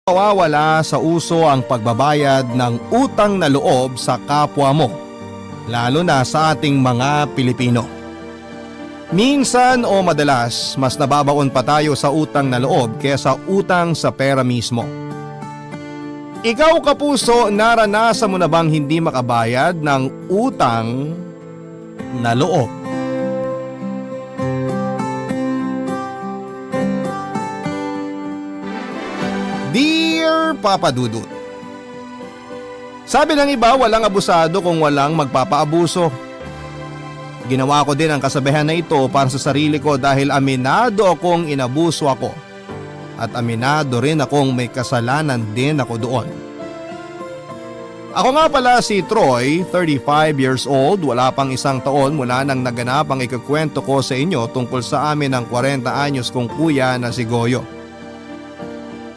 Mawawala sa uso ang pagbabayad ng utang na loob sa kapwa mo, lalo na sa ating mga Pilipino. Minsan o madalas, mas nababaon pa tayo sa utang na loob kaysa utang sa pera mismo. Ikaw kapuso, naranasan mo na bang hindi makabayad ng utang na loob? Dear Papa Dudut, sabi ng iba, walang abusado kung walang magpapaabuso. Ginawa ko din ang kasabihan na ito para sa sarili ko dahil aminado akong inabuso ako at aminado rin akong may kasalanan din ako doon. Ako nga pala si Troy, 35 years old, wala pang isang taon mula nang naganap ang ikukwento ko sa inyo tungkol sa amin ng 40 anyos kong kuya na si Goyo.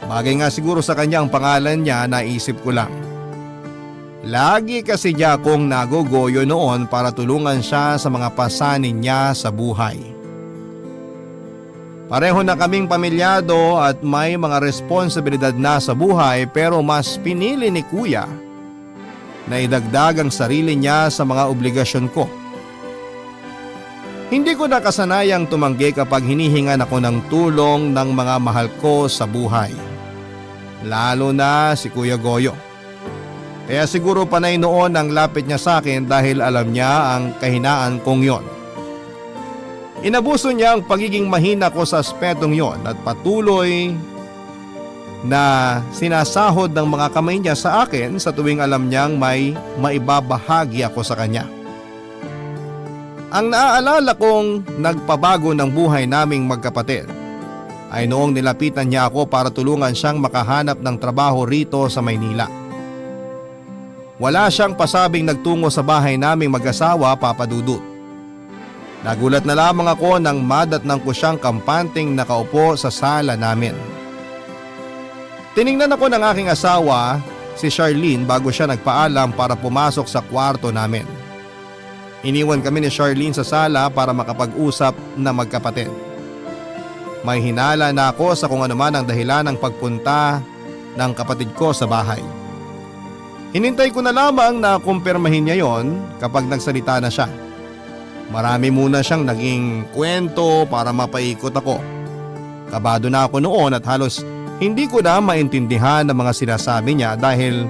Bagay nga siguro sa kanya ang pangalan niya, naisip ko lang. Lagi kasi niya akong nagogoyo noon para tulungan siya sa mga pasanin niya sa buhay. Pareho na kaming pamilyado at may mga responsibilidad na sa buhay, pero mas pinili ni kuya na idagdag ang sarili niya sa mga obligasyon ko. Hindi ko nakasanayang tumanggi kapag hinihingan ako ng tulong ng mga mahal ko sa buhay. Lalo na si Kuya Goyo. Kaya siguro panay noon ang lapit niya sa akin dahil alam niya ang kahinaan kong yon. Inabuso niya ang pagiging mahina ko sa aspetong yon at patuloy na sinasahod ng mga kamay niya sa akin sa tuwing alam niyang may maibabahagi ako sa kanya. Ang naaalala kong nagpabago ng buhay naming magkapatid ay noong nilapitan niya ako para tulungan siyang makahanap ng trabaho rito sa Maynila. Wala siyang pasabing nagtungo sa bahay naming mag-asawa, Papa Dudut. Nagulat na lamang ako nang madatnang ko siyang kampanting nakaupo sa sala namin. Tiningnan ako ng aking asawa, si Charlene, bago siya nagpaalam para pumasok sa kwarto namin. Iniwan kami ni Charlene sa sala para makapag-usap na magkapatid. May hinala na ako sa kung ano man ang dahilan ng pagpunta ng kapatid ko sa bahay. Hinintay ko na lamang na kumpirmahin niya yon kapag nagsalita na siya. Marami muna siyang naging kwento para mapaikot ako. Kabado na ako noon at halos hindi ko na maintindihan ang mga sinasabi niya dahil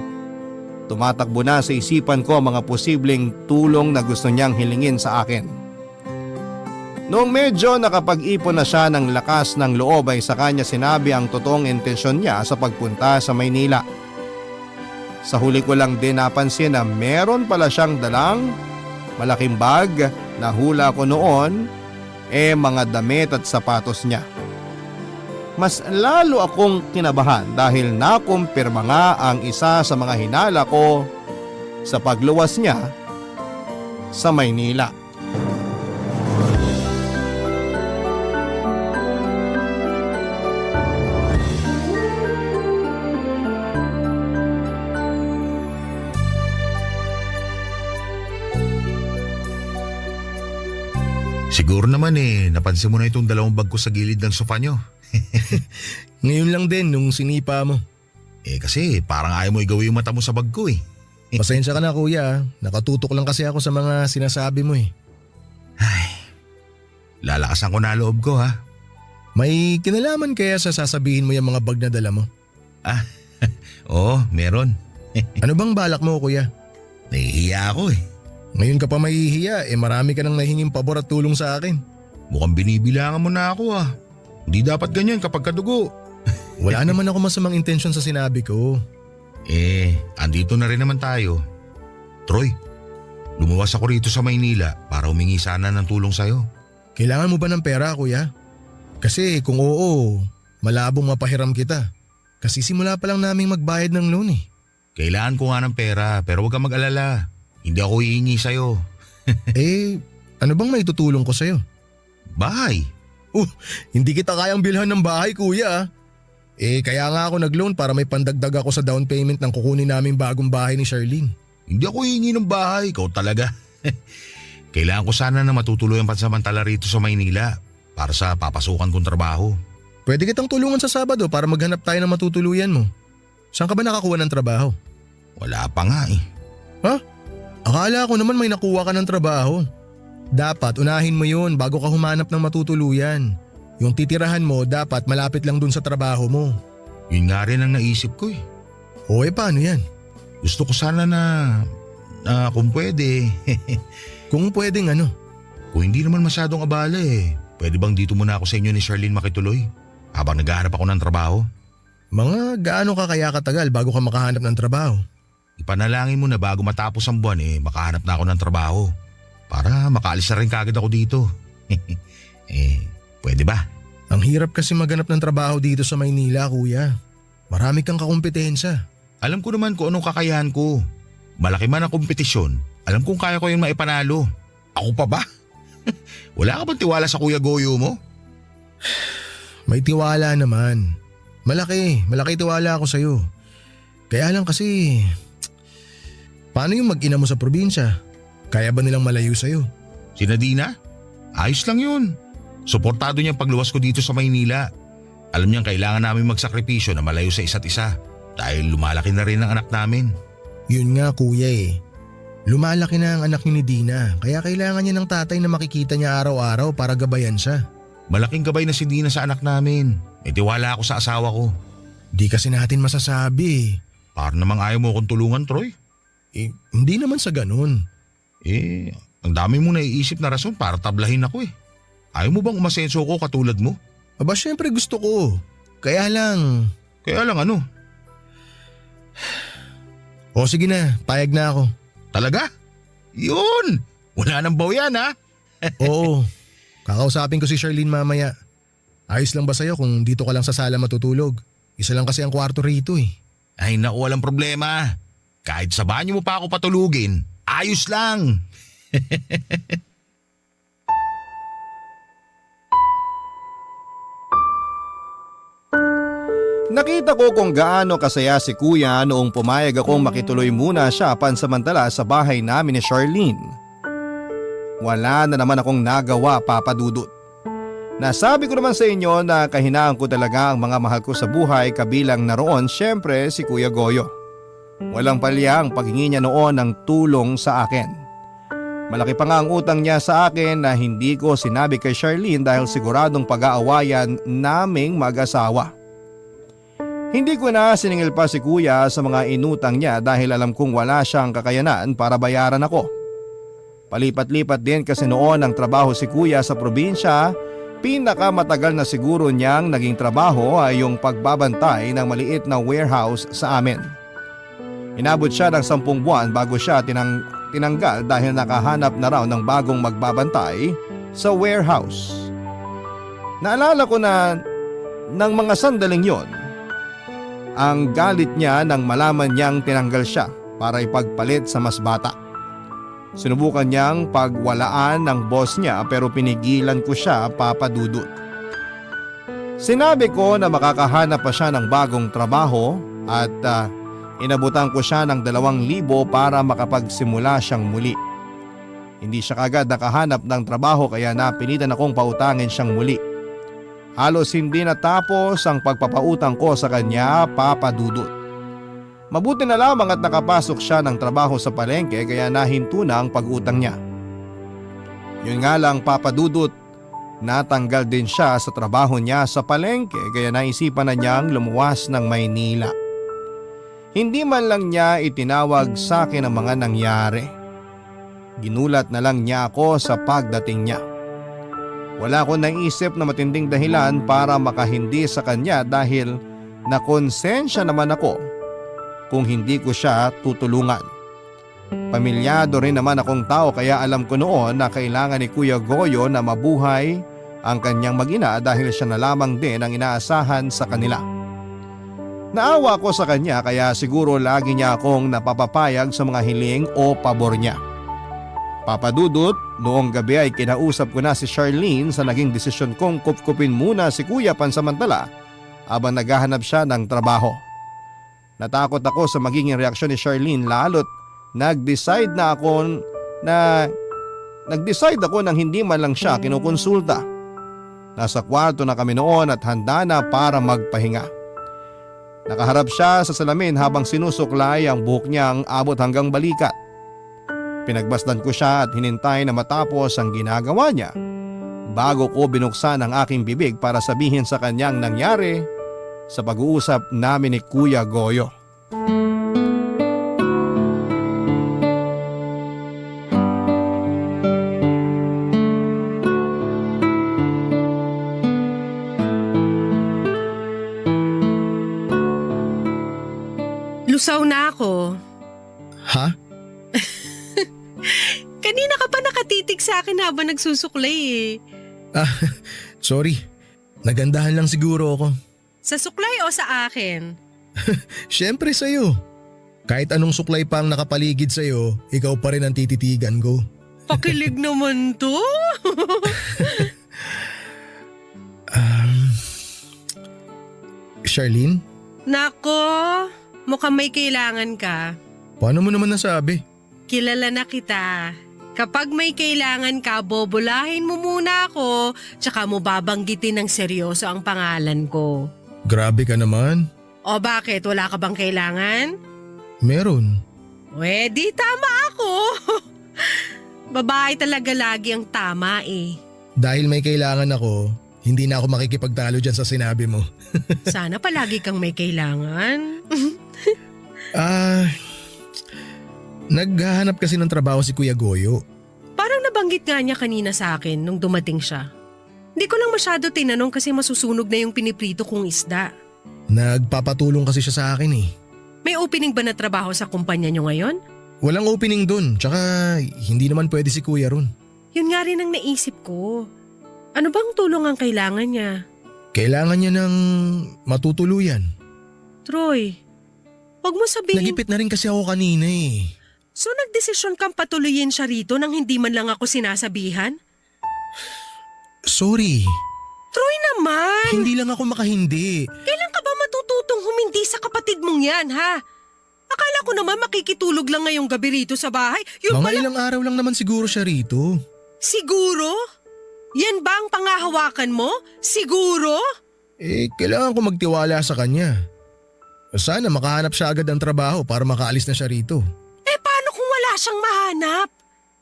tumatakbo na sa isipan ko ang mga posibleng tulong na gusto niyang hilingin sa akin. Noong medyo nakapag-ipon na siya ng lakas ng loob ay sa kanya sinabi ang totoong intensyon niya sa pagpunta sa Maynila. Sa huli ko lang din napansin na meron pala siyang dalang malaking bag na hula ko noon mga damit at sapatos niya. Mas lalo akong kinabahan dahil nakumpirma nga ang isa sa mga hinala ko sa pagluwas niya sa Maynila. Siguro naman napansin mo na itong dalawang bag ko sa gilid ng sofa nyo. Ngayon lang din nung sinipa mo. Kasi parang ayaw mo igawi yung mata mo sa bag ko . Pasensya ka na kuya, nakatutok lang kasi ako sa mga sinasabi mo . Ay, lalakasan ko na loob ko ha. May kinalaman kaya sa sasabihin mo yung mga bag na dala mo? Oo, meron. Ano bang balak mo kuya? Nahihiya ako . Ngayon ka pa mahihiya, marami ka nang nahinging pabor at tulong sa akin. Mukhang binibilangan mo na ako . Hindi dapat ganyan kapag kadugo. Wala naman ako masamang intensyon sa sinabi ko. Andito na rin naman tayo. Troy, lumuwas ako rito sa Maynila para humingi sana ng tulong sa'yo. Kailangan mo ba ng pera kuya? Kasi kung oo, malabong mapahiram kita. Kasi simula pa lang naming magbayad ng loan . Kailangan ko nga ng pera pero huwag kang mag-alala. Hindi ako hihingi sa'yo. Ano bang maitutulong ko sa'yo? Bahay. Hindi kita kayang bilhan ng bahay kuya. Kaya nga ako nag-loan para may pandagdag ako sa down payment ng kukunin naming bagong bahay ni Charlene. Hindi ako hihingi ng bahay, ikaw talaga. Kailangan ko sana na matutuloy ang pansamantala rito sa Maynila para sa papasukan kong trabaho. Pwede kitang tulungan sa Sabado para maghanap tayo ng matutuluyan mo. Saan ka ba nakakuha ng trabaho? Wala pa nga eh. Akala ko naman may nakuha ka ng trabaho. Dapat unahin mo yun bago ka humanap ng matutuluyan. Yung titirahan mo dapat malapit lang dun sa trabaho mo. Yun nga rin ang naisip ko eh. O paano yan? Gusto ko sana na kung pwede. Kung pwedeng ano? Kung hindi naman masyadong abala eh. Pwede bang dito muna ako sa inyo ni Charlene makituloy? Habang naghahanap ako ng trabaho. Mga gaano ka kaya katagal bago ka makahanap ng trabaho? Ipanalangin mo na bago matapos ang buwan makahanap na ako ng trabaho. Para makaalis na rin kagad ako dito. Pwede ba? Ang hirap kasi maganap ng trabaho dito sa Maynila, kuya. Marami kang kakumpetensya. Alam ko naman kung anong kakayahan ko. Malaki man ang kompetisyon, alam kong kaya ko yung maipanalo. Ako pa ba? Wala ka bang tiwala sa Kuya Goyo mo? May tiwala naman. Malaki tiwala ako sa'yo. Kaya lang kasi, paano yung mag-ina mo sa probinsya? Kaya ba nilang malayo sa'yo? Si Nadina? Ayos lang yun. Suportado niyang pagluwas ko dito sa Maynila. Alam niyang kailangan namin magsakripisyo na malayo sa isa't isa dahil lumalaki na rin ang anak namin. Yun nga kuya Lumalaki na ang anak ni Dina kaya kailangan niya ng tatay na makikita niya araw-araw para gabayan siya. Malaking gabay na si Dina sa anak namin. May tiwala ako sa asawa ko. Di kasi natin masasabi. Para namang ayaw mo akong tulungan, Troy. Hindi naman sa ganun. Ang dami mong naiisip na rason para tablahin ako Ayaw mo bang umasenso ko katulad mo? Aba syempre gusto ko. Kaya lang ano? O sige na, payag na ako. Talaga? Yun! Wala nang bawian ha? Oo, kakausapin ko si Charlene mamaya. Ayos lang ba sa'yo kung dito ka lang sa sala matutulog? Isa lang kasi ang kwarto rito Ay naku, walang problema. Kahit sa banyo mo pa ako patulugin, ayos lang. Nakita ko kung gaano kasaya si kuya noong pumayag akong makituloy muna siya pansamantala sa bahay namin ni Charlene. Wala na naman akong nagawa, Papa Dudut. Nasabi ko naman sa inyo na kahinaan ko talaga ang mga mahal ko sa buhay, kabilang naroon syempre si Kuya Goyo. Walang palya ang paghingi niya noon ng tulong sa akin. Malaki pa nga ang utang niya sa akin na hindi ko sinabi kay Charlene dahil siguradong pag-aawayan naming mag-asawa. Hindi ko na siningil pa si kuya sa mga inutang niya dahil alam kong wala siyang kakayanan para bayaran ako. Palipat-lipat din kasi noon ang trabaho si kuya sa probinsya, pinakamatagal na siguro niyang naging trabaho ay yung pagbabantay ng maliit na warehouse sa amin. Inabot siya ng 10 buwan bago siya tinanggal dahil nakahanap na raw ng bagong magbabantay sa warehouse. Naalala ko na ng mga sandaling yon, ang galit niya nang malaman niyang tinanggal siya para ipagpalit sa mas bata. Sinubukan niyang pagwalaan ng boss niya pero pinigilan ko siya, Papa Dudut. Sinabi ko na makakahanap pa siya ng bagong trabaho at inabutan ko siya ng 2,000 para makapagsimula siyang muli. Hindi siya kagad nakahanap ng trabaho kaya napilitan akong pautangin siyang muli. Halos hindi natapos ang pagpapautang ko sa kanya, Papa Dudut. Mabuti na lamang at nakapasok siya ng trabaho sa palengke kaya nahinto na ang pag-utang niya. Yun nga lang, Papa Dudut, natanggal din siya sa trabaho niya sa palengke kaya naisipan na niyang lumuwas ng Maynila. Hindi man lang niya itinawag sa akin ang mga nangyari. Ginulat na lang niya ako sa pagdating niya. Wala akong naisip na matinding dahilan para makahindi sa kanya dahil nakonsensya naman ako kung hindi ko siya tutulungan. Pamilyado rin naman akong tao kaya alam ko noon na kailangan ni Kuya Goyo na mabuhay ang kanyang mag-ina dahil siya na lamang din ang inaasahan sa kanila. Naawa ko sa kanya kaya siguro lagi niya akong napapapayag sa mga hiling o pabor niya. Papa Dudut, noong gabi ay kinausap ko na si Charlene sa naging desisyon kong kupkupin muna si kuya pansamantala habang naghahanap siya ng trabaho. Natakot ako sa magiging reaksyon ni Charlene lalo't nag-decide ako nang hindi man lang siya kinukonsulta. Nasa kwarto na kami noon at handa na para magpahinga. Nakaharap siya sa salamin habang sinusuklay ang buhok niyang abot hanggang balikat. Pinagbasdan ko siya at hinintay na matapos ang ginagawa niya bago ko binuksan ang aking bibig para sabihin sa kanyang nangyari sa pag-uusap namin ni Kuya Goyo. Lusaw na ako. Ha? Kanina ka pa nakatitig sa akin habang nagsusuklay eh. Sorry. Nagandahan lang siguro ako. Sa suklay o sa akin? Siyempre sa'yo. Kahit anong suklay pa ang nakapaligid sa'yo, ikaw pa rin ang tititigan ko. Pakilig naman to. Charlene, Nako, mukhang may kailangan ka. paano mo naman nasabi? Kilala na kita. Kapag may kailangan ka, bobolahin mo muna ako, tsaka mo babanggitin ng seryoso ang pangalan ko. Grabe ka naman. O bakit? Wala ka bang kailangan? Meron. Di tama ako. Babae talaga lagi ang tama eh. Dahil may kailangan ako, hindi na ako makikipagtalo dyan sa sinabi mo. Sana palagi kang may kailangan. Naghahanap kasi ng trabaho si Kuya Goyo. Parang nabanggit nga niya kanina sa akin nung dumating siya. Hindi ko lang masyado tinanong kasi masusunog na yung piniprito kong isda. Nagpapatulong kasi siya sa akin eh. May opening ba na trabaho sa kumpanya niyo ngayon? Walang opening dun, tsaka hindi naman pwede si Kuya ron. Yun nga rin ang naisip ko. Ano bang tulong ang kailangan niya? Kailangan niya ng matutuluyan. Troy, wag mo sabihin. Nagipit na rin kasi ako kanina eh. So nagdesisyon kang patuloyin siya rito nang hindi man lang ako sinasabihan? Sorry, Troy naman! hindi lang ako makahindi. Kailan ka ba matututong humindi sa kapatid mong yan, ha? Akala ko naman makikitulog lang ngayong gabi rito sa bahay. Yun Mga pala, ilang araw lang naman siguro siya rito. siguro? Yan ba ang pangahawakan mo? Siguro? Kailangan ko magtiwala sa kanya. Sana makahanap siya agad ng trabaho para makaalis na siya rito. Paano kung wala siyang mahanap?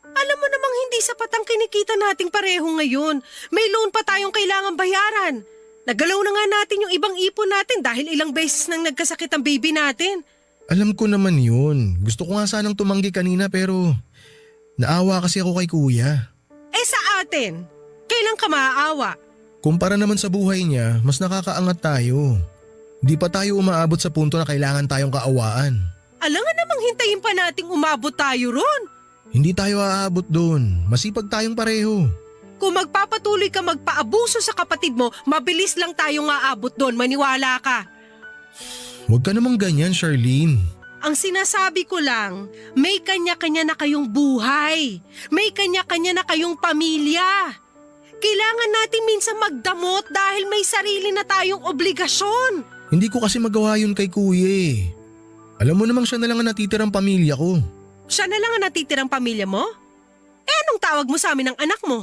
Alam mo namang hindi sapat ang kinikita nating pareho ngayon. May loan pa tayong kailangan bayaran. Nagalaw na nga natin yung ibang ipon natin dahil ilang beses nang nagkasakit ang baby natin. Alam ko naman yun. Gusto ko nga sanang tumanggi kanina pero naawa kasi ako kay Kuya. Sa atin, kailan ka maaawa? Kumpara naman sa buhay niya, mas nakakaangat tayo. Di pa tayo umaabot sa punto na kailangan tayong kaawaan. Alangan namang hintayin pa nating umabot tayo ron. Hindi tayo aabot doon. Masipag tayong pareho. Kung magpapatuloy ka magpaabuso sa kapatid mo, mabilis lang tayong aabot doon, maniwala ka. Huwag ka namang ganyan, Charlene. Ang sinasabi ko lang, may kanya-kanya na kayong buhay. May kanya-kanya na kayong pamilya. Kailangan natin minsan magdamot dahil may sarili na tayong obligasyon. Hindi ko kasi magawa yun kay Kuya eh. Alam mo namang siya na lang ang natitirang pamilya ko. Siya na lang ang natitirang pamilya mo? Anong tawag mo sa amin ng anak mo?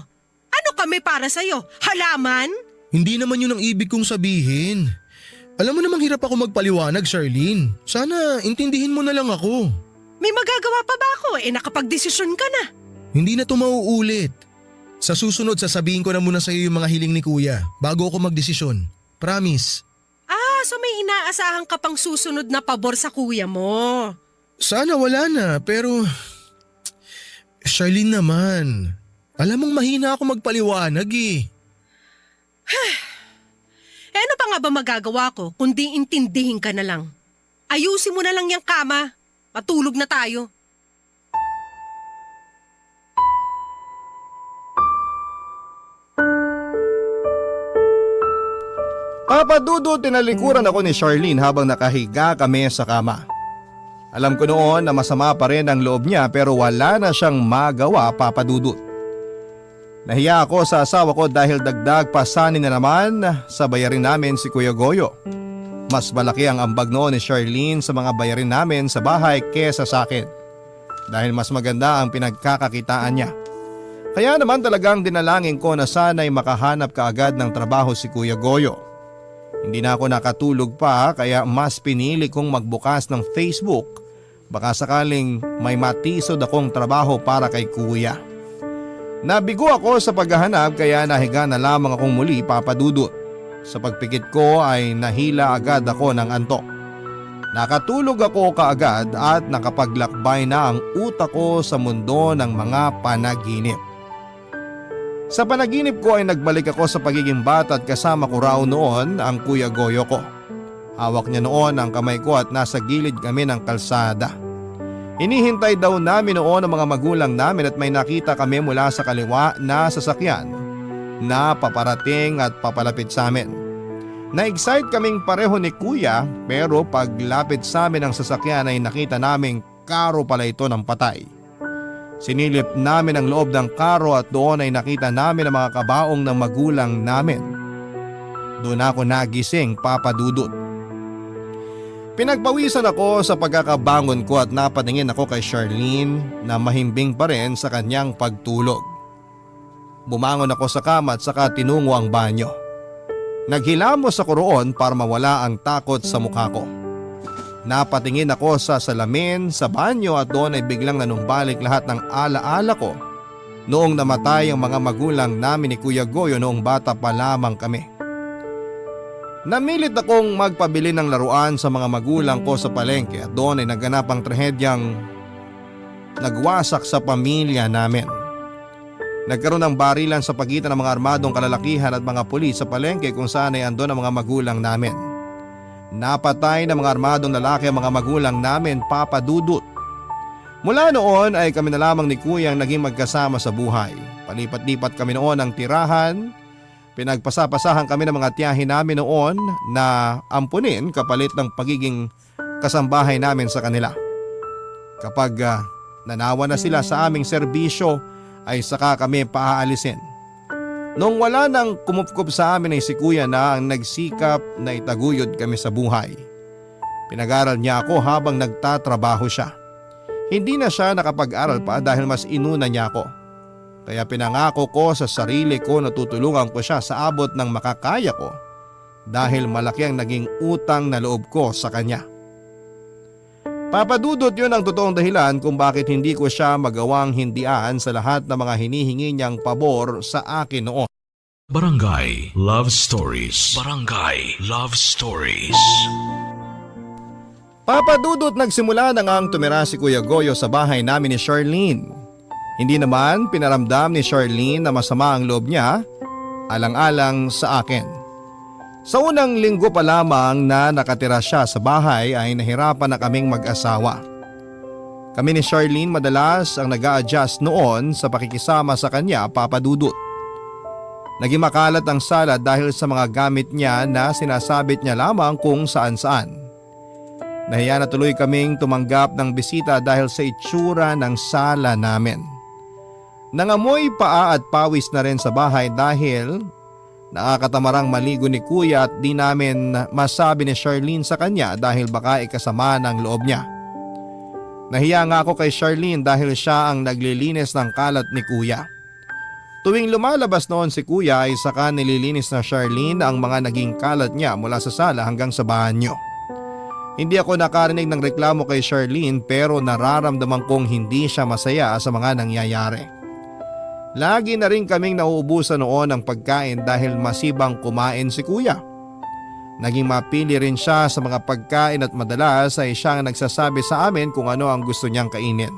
Ano kami para sa'yo? Halaman? Hindi naman yun ang ibig kong sabihin. Alam mo namang hirap ako magpaliwanag, Charlene. Sana intindihin mo na lang ako. May magagawa pa ba ako? Nakapagdesisyon ka na. Hindi na to mauulit. Sa susunod, sasabihin ko na muna sa'yo yung mga hiling ni Kuya bago ako magdesisyon. Promise. So may inaasahan ka pang susunod na pabor sa kuya mo. Sana wala na, pero… Charlene naman, alam mong mahina ako magpaliwanag eh. Ano pa nga ba magagawa ko kundi intindihin ka na lang? Ayusin mo na lang yung kama. Matulog na tayo. Papadudo tinalikuran ako ni Charlene habang nakahiga kami sa kama. Alam ko noon na masama pa rin ang loob niya pero wala na siyang magawa, papadudot. Nahiya ako sa asawa ko dahil dagdag pasanin na naman sa bayarin namin si Kuya Goyo. Mas malaki ang ambag noon ni Charlene sa mga bayarin namin sa bahay kesa sa akin. Dahil mas maganda ang pinagkakakitaan niya. Kaya naman talagang dinalangin ko na sana'y makahanap kaagad ng trabaho si Kuya Goyo. Hindi na ako nakatulog pa kaya mas pinili kong magbukas ng Facebook. Baka sakaling may matisod akong trabaho para kay kuya. Nabigo ako sa paghahanap kaya nahiga na lamang akong muli, Papa Dudut. Sa pagpikit ko ay nahila agad ako ng antok. Nakatulog ako kaagad at nakapaglakbay na ang utak ko sa mundo ng mga panaginip. Sa panaginip ko ay nagbalik ako sa pagiging bata at kasama ko raw noon ang Kuya Goyo ko. Hawak niya noon ang kamay ko at nasa gilid kami ng kalsada. Hinihintay daw namin noon ang mga magulang namin at may nakita kami mula sa kaliwa na sasakyan na paparating at papalapit sa amin. Na-excite kaming pareho ni Kuya pero paglapit sa amin ng sasakyan ay nakita naming karo pala ito ng patay. Sinilip namin ang loob ng karo at doon ay nakita namin ang mga kabaong ng magulang namin. Doon ako nagising, Papa Dudut. Pinagpawisan ako sa pagkakabangon ko at napatingin ako kay Charlene na mahimbing pa rin sa kanyang pagtulog. Bumangon ako sa kama at saka tinungo ang banyo. Naghilamos ako roon para mawala ang takot sa mukha ko. Napatingin ako sa salamin sa banyo at doon ay biglang nanumbalik lahat ng alaala ko noong namatay ang mga magulang namin ni Kuya Goyo noong bata pa lamang kami. Namilit akong magpabili ng laruan sa mga magulang ko sa palengke at doon ay naganap ang trahedyang nagwasak sa pamilya namin. Nagkaroon ng barilan sa pagitan ng mga armadong kalalakihan at mga pulis sa palengke kung saan ay andon ang mga magulang namin. Napatay ng mga armadong lalaki ang mga magulang namin, Papa Dudut. Mula noon ay kami na lamang ni Kuya ang naging magkasama sa buhay. Palipat-lipat kami noon ng tirahan. Pinagpasapasahan kami ng mga tiyahin namin noon na ampunin kapalit ng pagiging kasambahay namin sa kanila. Kapag nanawa na sila sa aming serbisyo ay saka kami paaalisin. Noong wala nang kumupkup sa amin ay si Kuya na ang nagsikap na itaguyod kami sa buhay. Pinag-aral niya ako habang nagtatrabaho siya. Hindi na siya nakapag-aral pa dahil mas inuna niya ako. Kaya pinangako ko sa sarili ko na tutulungan ko siya sa abot ng makakaya ko dahil malaki ang naging utang na loob ko sa kanya. Papa Dudut, yun ang totoong dahilan kung bakit hindi ko siya magawang hindian sa lahat ng mga hinihingi niyang pabor sa akin noon. Barangay Love Stories. Barangay Love Stories. Papa Dudut, nagsimula na ngang tumira si Kuya Goyo sa bahay namin ni Charlene. Hindi naman pinaramdam ni Charlene na masama ang loob niya, alang-alang sa akin. Sa unang linggo pa lamang na nakatira siya sa bahay ay nahirapan na kaming mag-asawa. Kami ni Charlene madalas ang nag-a-adjust noon sa pakikisama sa kanya, Papa Dudut. Naging makalat ang sala dahil sa mga gamit niya na sinasabit niya lamang kung saan-saan. Nahiya na tuloy kaming tumanggap ng bisita dahil sa itsura ng sala namin. Nangamoy paa at pawis na rin sa bahay dahil nakakatamarang maligo ni Kuya at di namin masabi ni Charlene sa kanya dahil baka ikasama ng loob niya. Nahiya nga ako kay Charlene dahil siya ang naglilinis ng kalat ni Kuya. Tuwing lumalabas noon si Kuya ay saka nililinis na Charlene ang mga naging kalat niya mula sa sala hanggang sa banyo. Hindi ako nakarinig ng reklamo kay Charlene pero nararamdaman kong hindi siya masaya sa mga nangyayari. Lagi na rin kaming nauubusan noon ng pagkain dahil masibang kumain si Kuya. Naging mapili rin siya sa mga pagkain at madalas ay siyang nagsasabi sa amin kung ano ang gusto niyang kainin.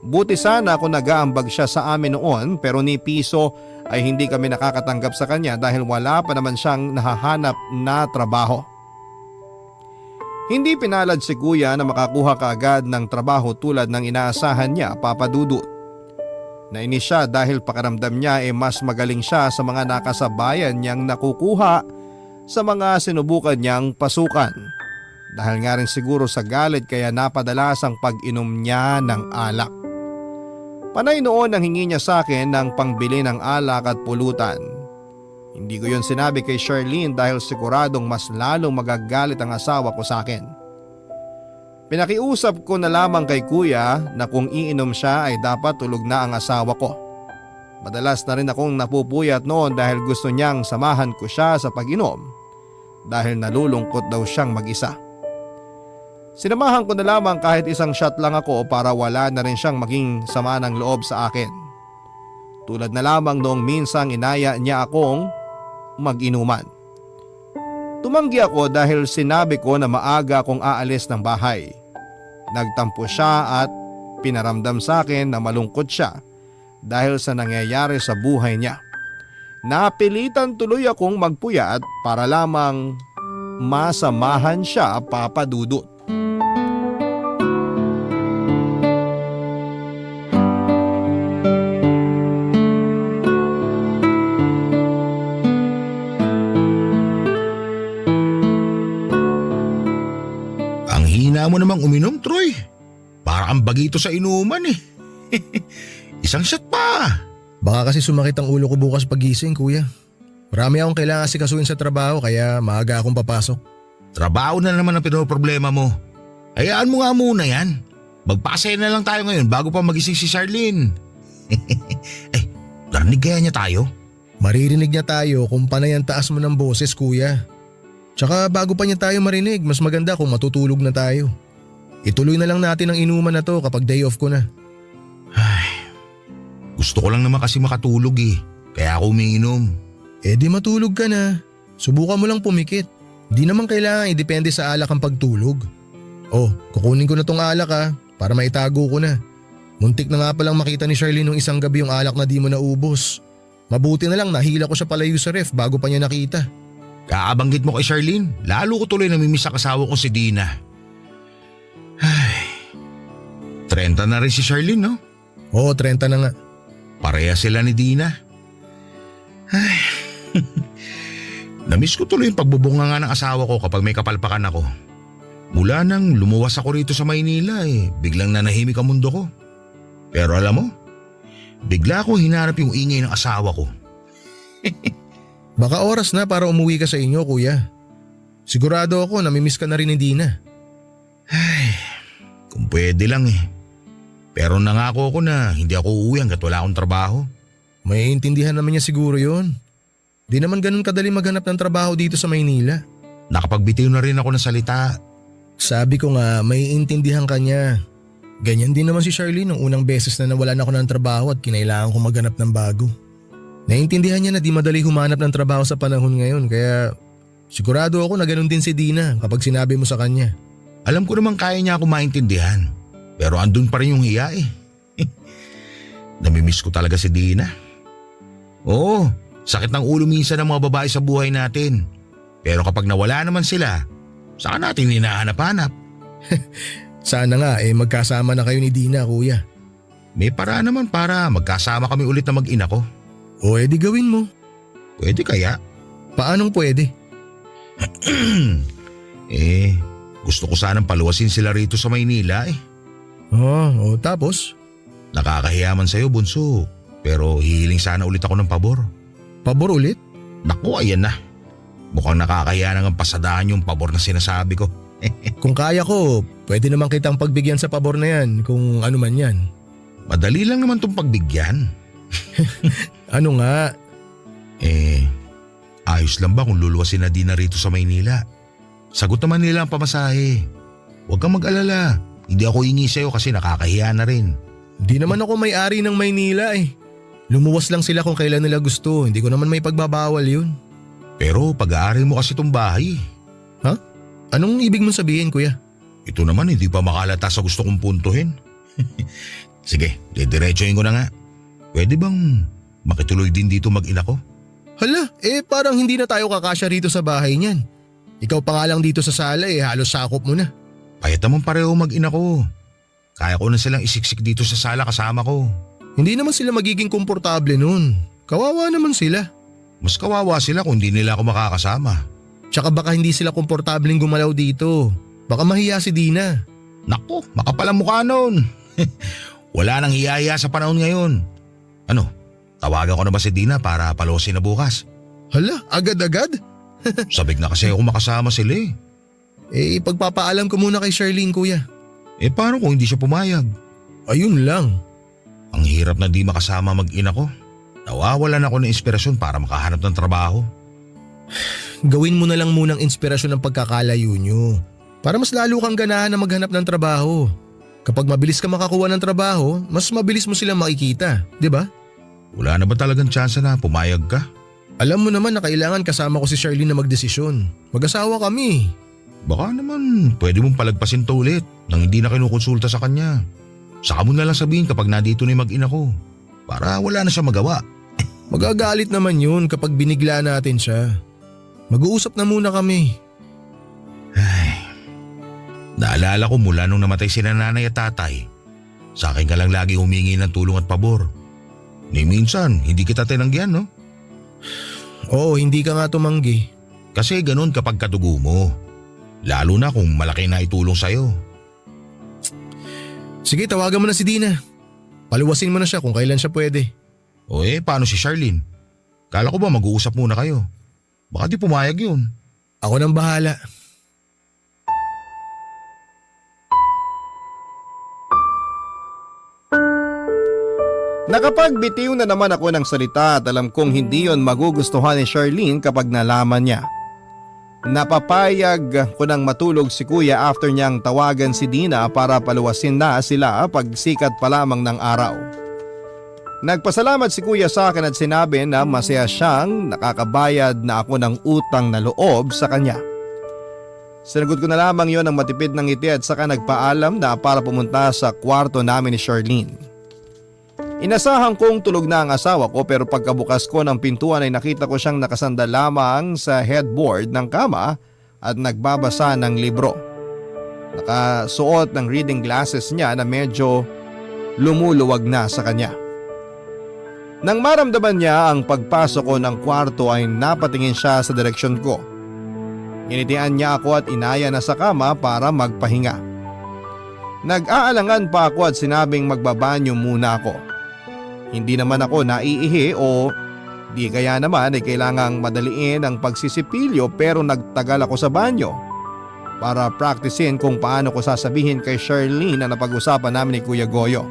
Buti sana kung nag-aambag siya sa amin noon pero ni piso ay hindi kami nakakatanggap sa kanya dahil wala pa naman siyang nahahanap na trabaho. Hindi pinalad si Kuya na makakuha kaagad ng trabaho tulad ng inaasahan niya, Papa Dudut. Nainis siya dahil pakiramdam niya mas magaling siya sa mga nakasabayan niyang nakukuha sa mga sinubukan niyang pasukan. Dahil nga rin siguro sa galit kaya napadalas ang pag-inom niya ng alak. Panay noon ang hingi niya sa akin ng pangbili ng alak at pulutan. Hindi ko yun sinabi kay Charlene dahil siguradong mas lalong magagalit ang asawa ko sa akin. Pinakiusap ko na lamang kay Kuya na kung iinom siya ay dapat tulog na ang asawa ko. Madalas na rin akong napupuyat noon dahil gusto niyang samahan ko siya sa pag-inom dahil nalulungkot daw siyang mag-isa. Sinamahan ko na lamang kahit isang shot lang ako para wala na rin siyang maging sama ng loob sa akin. Tulad na lamang noong minsang inaya niya akong mag-inuman. Tumanggi ako dahil sinabi ko na maaga akong aalis ng bahay. Nagtampo siya at pinaramdam sa akin na malungkot siya dahil sa nangyayari sa buhay niya. Napilitan tuloy akong magpuyat para lamang masamahan siya, Papa Dudut. Ang hina mo namang uminom, Troy. Para kang bagito sa inuman eh. Isang shot pa. Baka kasi sumakit ang ulo ko bukas pagising, kuya. Marami akong kailangan asikasuhin sa trabaho kaya maaga akong papasok. Trabaho na naman ang pinoproblema mo. Hayaan mo nga muna yan. Magpasaya na lang tayo ngayon bago pa magising si Charlene. Ay, narinig kaya niya tayo? Maririnig niya tayo kung panay ang taas mo ng boses, kuya. Tsaka bago pa niya tayo marinig, mas maganda kung matutulog na tayo. Ituloy na lang natin ang inuman na to kapag day off ko na. Ay, gusto ko lang naman kasi makatulog eh. Kaya ako umiinom. Eh di matulog ka na. Subukan mo lang pumikit. Di naman kailangan idepende sa alak ang pagtulog. Oh, kukunin ko na tong alak para maitago ko na. Muntik na nga palang makita ni Charlene nung isang gabi yung alak na di mo naubos. Mabuti na lang nahila ko siya palayo sa ref bago pa niya nakita. Kaabanggit mo kay Charlene, lalo ko tuloy namimiss sa kasawa ko si Dina. Ay, 30 na rin si Charlene, no? Oo, 30 na nga. Pareha sila ni Dina. Ay, namiss ko tuloy yung pagbubunga nga ng asawa ko kapag may kapalpakan ako. Mula nang lumuwas ako rito sa Maynila biglang nanahimik ang mundo ko. Pero alam mo, bigla ko hinarap yung ingay ng asawa ko. Baka oras na para umuwi ka sa inyo, kuya. Sigurado ako namimiss ka na rin ni Dina. Ay, kung pwede lang eh. Pero nangako ako na hindi ako uuwi hanggat wala akong trabaho. May intindihan naman niya siguro yon. Di naman ganun kadali maghanap ng trabaho dito sa Maynila. Nakapagbitiw na rin ako ng salita. Sabi ko nga, may intindihan ka niya. Ganyan din naman si Charlene nung unang beses na nawalan ako ng trabaho at kinailangan ko maghanap ng bago. Naintindihan niya na di madali humanap ng trabaho sa panahon ngayon kaya sigurado ako na ganun din si Dina kapag sinabi mo sa kanya. Alam ko naman kaya niya ako maintindihan. Pero andun pa rin yung hiya eh. Namimiss ko talaga si Dina. Oo, sakit ng ulo minsan ng mga babae sa buhay natin. Pero kapag nawala naman sila, saka natin hinahanap-hanap. Sana nga magkasama na kayo ni Dina, kuya. May paraan naman para magkasama kami ulit na mag-ina ko. O di gawin mo. Pwede kaya? Paanong pwede? Gusto ko sanang paluwasin sila rito sa Maynila eh. Tapos? Nakakahiya man sa'yo, bunso. Pero hihiling sana ulit ako ng pabor. Pabor ulit? Naku, ayan na. Mukhang nakakahiya nang pasadahan yung pabor na sinasabi ko. Kung kaya ko, pwede naman kitang pagbigyan sa pabor na yan kung ano man yan. Madali lang naman tong pagbigyan. Ano nga? Ayos lang ba kung luluwasin na Dina rito sa Maynila? Sagot naman nila ang pamasahe. Huwag kang mag-alala. Hindi ako hingi sa'yo kasi nakakahiya na rin. Di naman ako may-ari ng Maynila eh. Lumuwas lang sila kung kailan nila gusto. Hindi ko naman may pagbabawal yun. Pero pag-aari mo kasi itong bahay. Ha? Anong ibig mong sabihin, kuya? Ito naman hindi pa makalata sa gusto kong puntuhin. Sige, didiretsuhin ko na nga. Pwede bang makituloy din dito mag-ina ko? Hala, parang hindi na tayo kakasya rito sa bahay niyan. Ikaw pa nga lang dito sa sala halos sakop mo na. Payat naman pareho mag-ina ko. Kaya ko na silang isiksik dito sa sala kasama ko. Hindi naman sila magiging komportable nun. Kawawa naman sila. Mas kawawa sila kung hindi nila ako makakasama. Tsaka baka hindi sila komportableng gumalaw dito. Baka mahiya si Dina. Naku, makapal ang mukha nun. Wala nang hiya sa panahon ngayon. Ano, tawagan ko na ba si Dina para palosin na bukas? Hala, agad-agad? Sabik na kasi ako makasama sila eh. Pagpapaalam ko muna kay Charlene, kuya. Paano kung hindi siya pumayag? Ayun lang. Ang hirap na di makasama mag-ina ko. Nawawalan ako ng inspirasyon para makahanap ng trabaho. gawin mo na lang munang inspirasyon ng pagkakalayo nyo. Para mas lalo kang ganahan na maghanap ng trabaho. Kapag mabilis ka makakuha ng trabaho, mas mabilis mo silang makikita, di ba? Wala na ba talagang tsansa na pumayag ka? Alam mo naman na kailangan kasama ko si Charlene na magdesisyon. Mag-asawa kami. Baka naman pwede mong palagpasin to ulit nang hindi na kinukonsulta sa kanya. Saka mo na lang sabihin kapag nandito na yung mag-ina ko. Para wala na siya magawa. Magagalit naman yun kapag binigla natin siya. Mag-uusap na muna kami. Naalala ko mula nung namatay si nanay at tatay. Sa akin ka lang lagi humingi ng tulong at pabor. Ni minsan, hindi kita tinanggihan, no? Oo, hindi ka nga tumanggi. Kasi ganun kapag katugo mo. Lalo na kung malaki na itulong sa'yo. Sige, tawagan mo na si Dina. Paluwasin mo na siya kung kailan siya pwede. O paano si Charlene? Kala ko ba mag-uusap muna kayo? Baka di pumayag yun. Ako nang bahala. Nakapagbitiw na naman ako ng salita at alam kong hindi yon magugustuhan ni Charlene kapag nalaman niya. Napapayag ko nang matulog si kuya after niyang tawagan si Dina para paluwasin na sila pag sikat pa lamang ng araw. Nagpasalamat si kuya sa akin at sinabi na masaya siyang nakakabayad na ako ng utang na loob sa kanya. Sinagot ko na lamang yon ng matipid ng ngiti at saka nagpaalam na para pumunta sa kwarto namin ni Charlene. Inasahan kong tulog na ang asawa ko pero pagkabukas ko ng pintuan ay nakita ko siyang nakasandal lamang sa headboard ng kama at nagbabasa ng libro. Nakasuot ng reading glasses niya na medyo lumuluwag na sa kanya. Nang maramdaman niya ang pagpasok ko ng kwarto ay napatingin siya sa direksyon ko. Initian niya ako at inaya na sa kama para magpahinga. Nag-aalangan pa ako at sinabing magbabanyo muna ako. Hindi naman ako naiihi o di kaya naman ay kailangang madaliin ang pagsisipilyo pero nagtagal ako sa banyo para praktisin kung paano ko sasabihin kay Charlene na napag-usapan namin ni Kuya Goyo.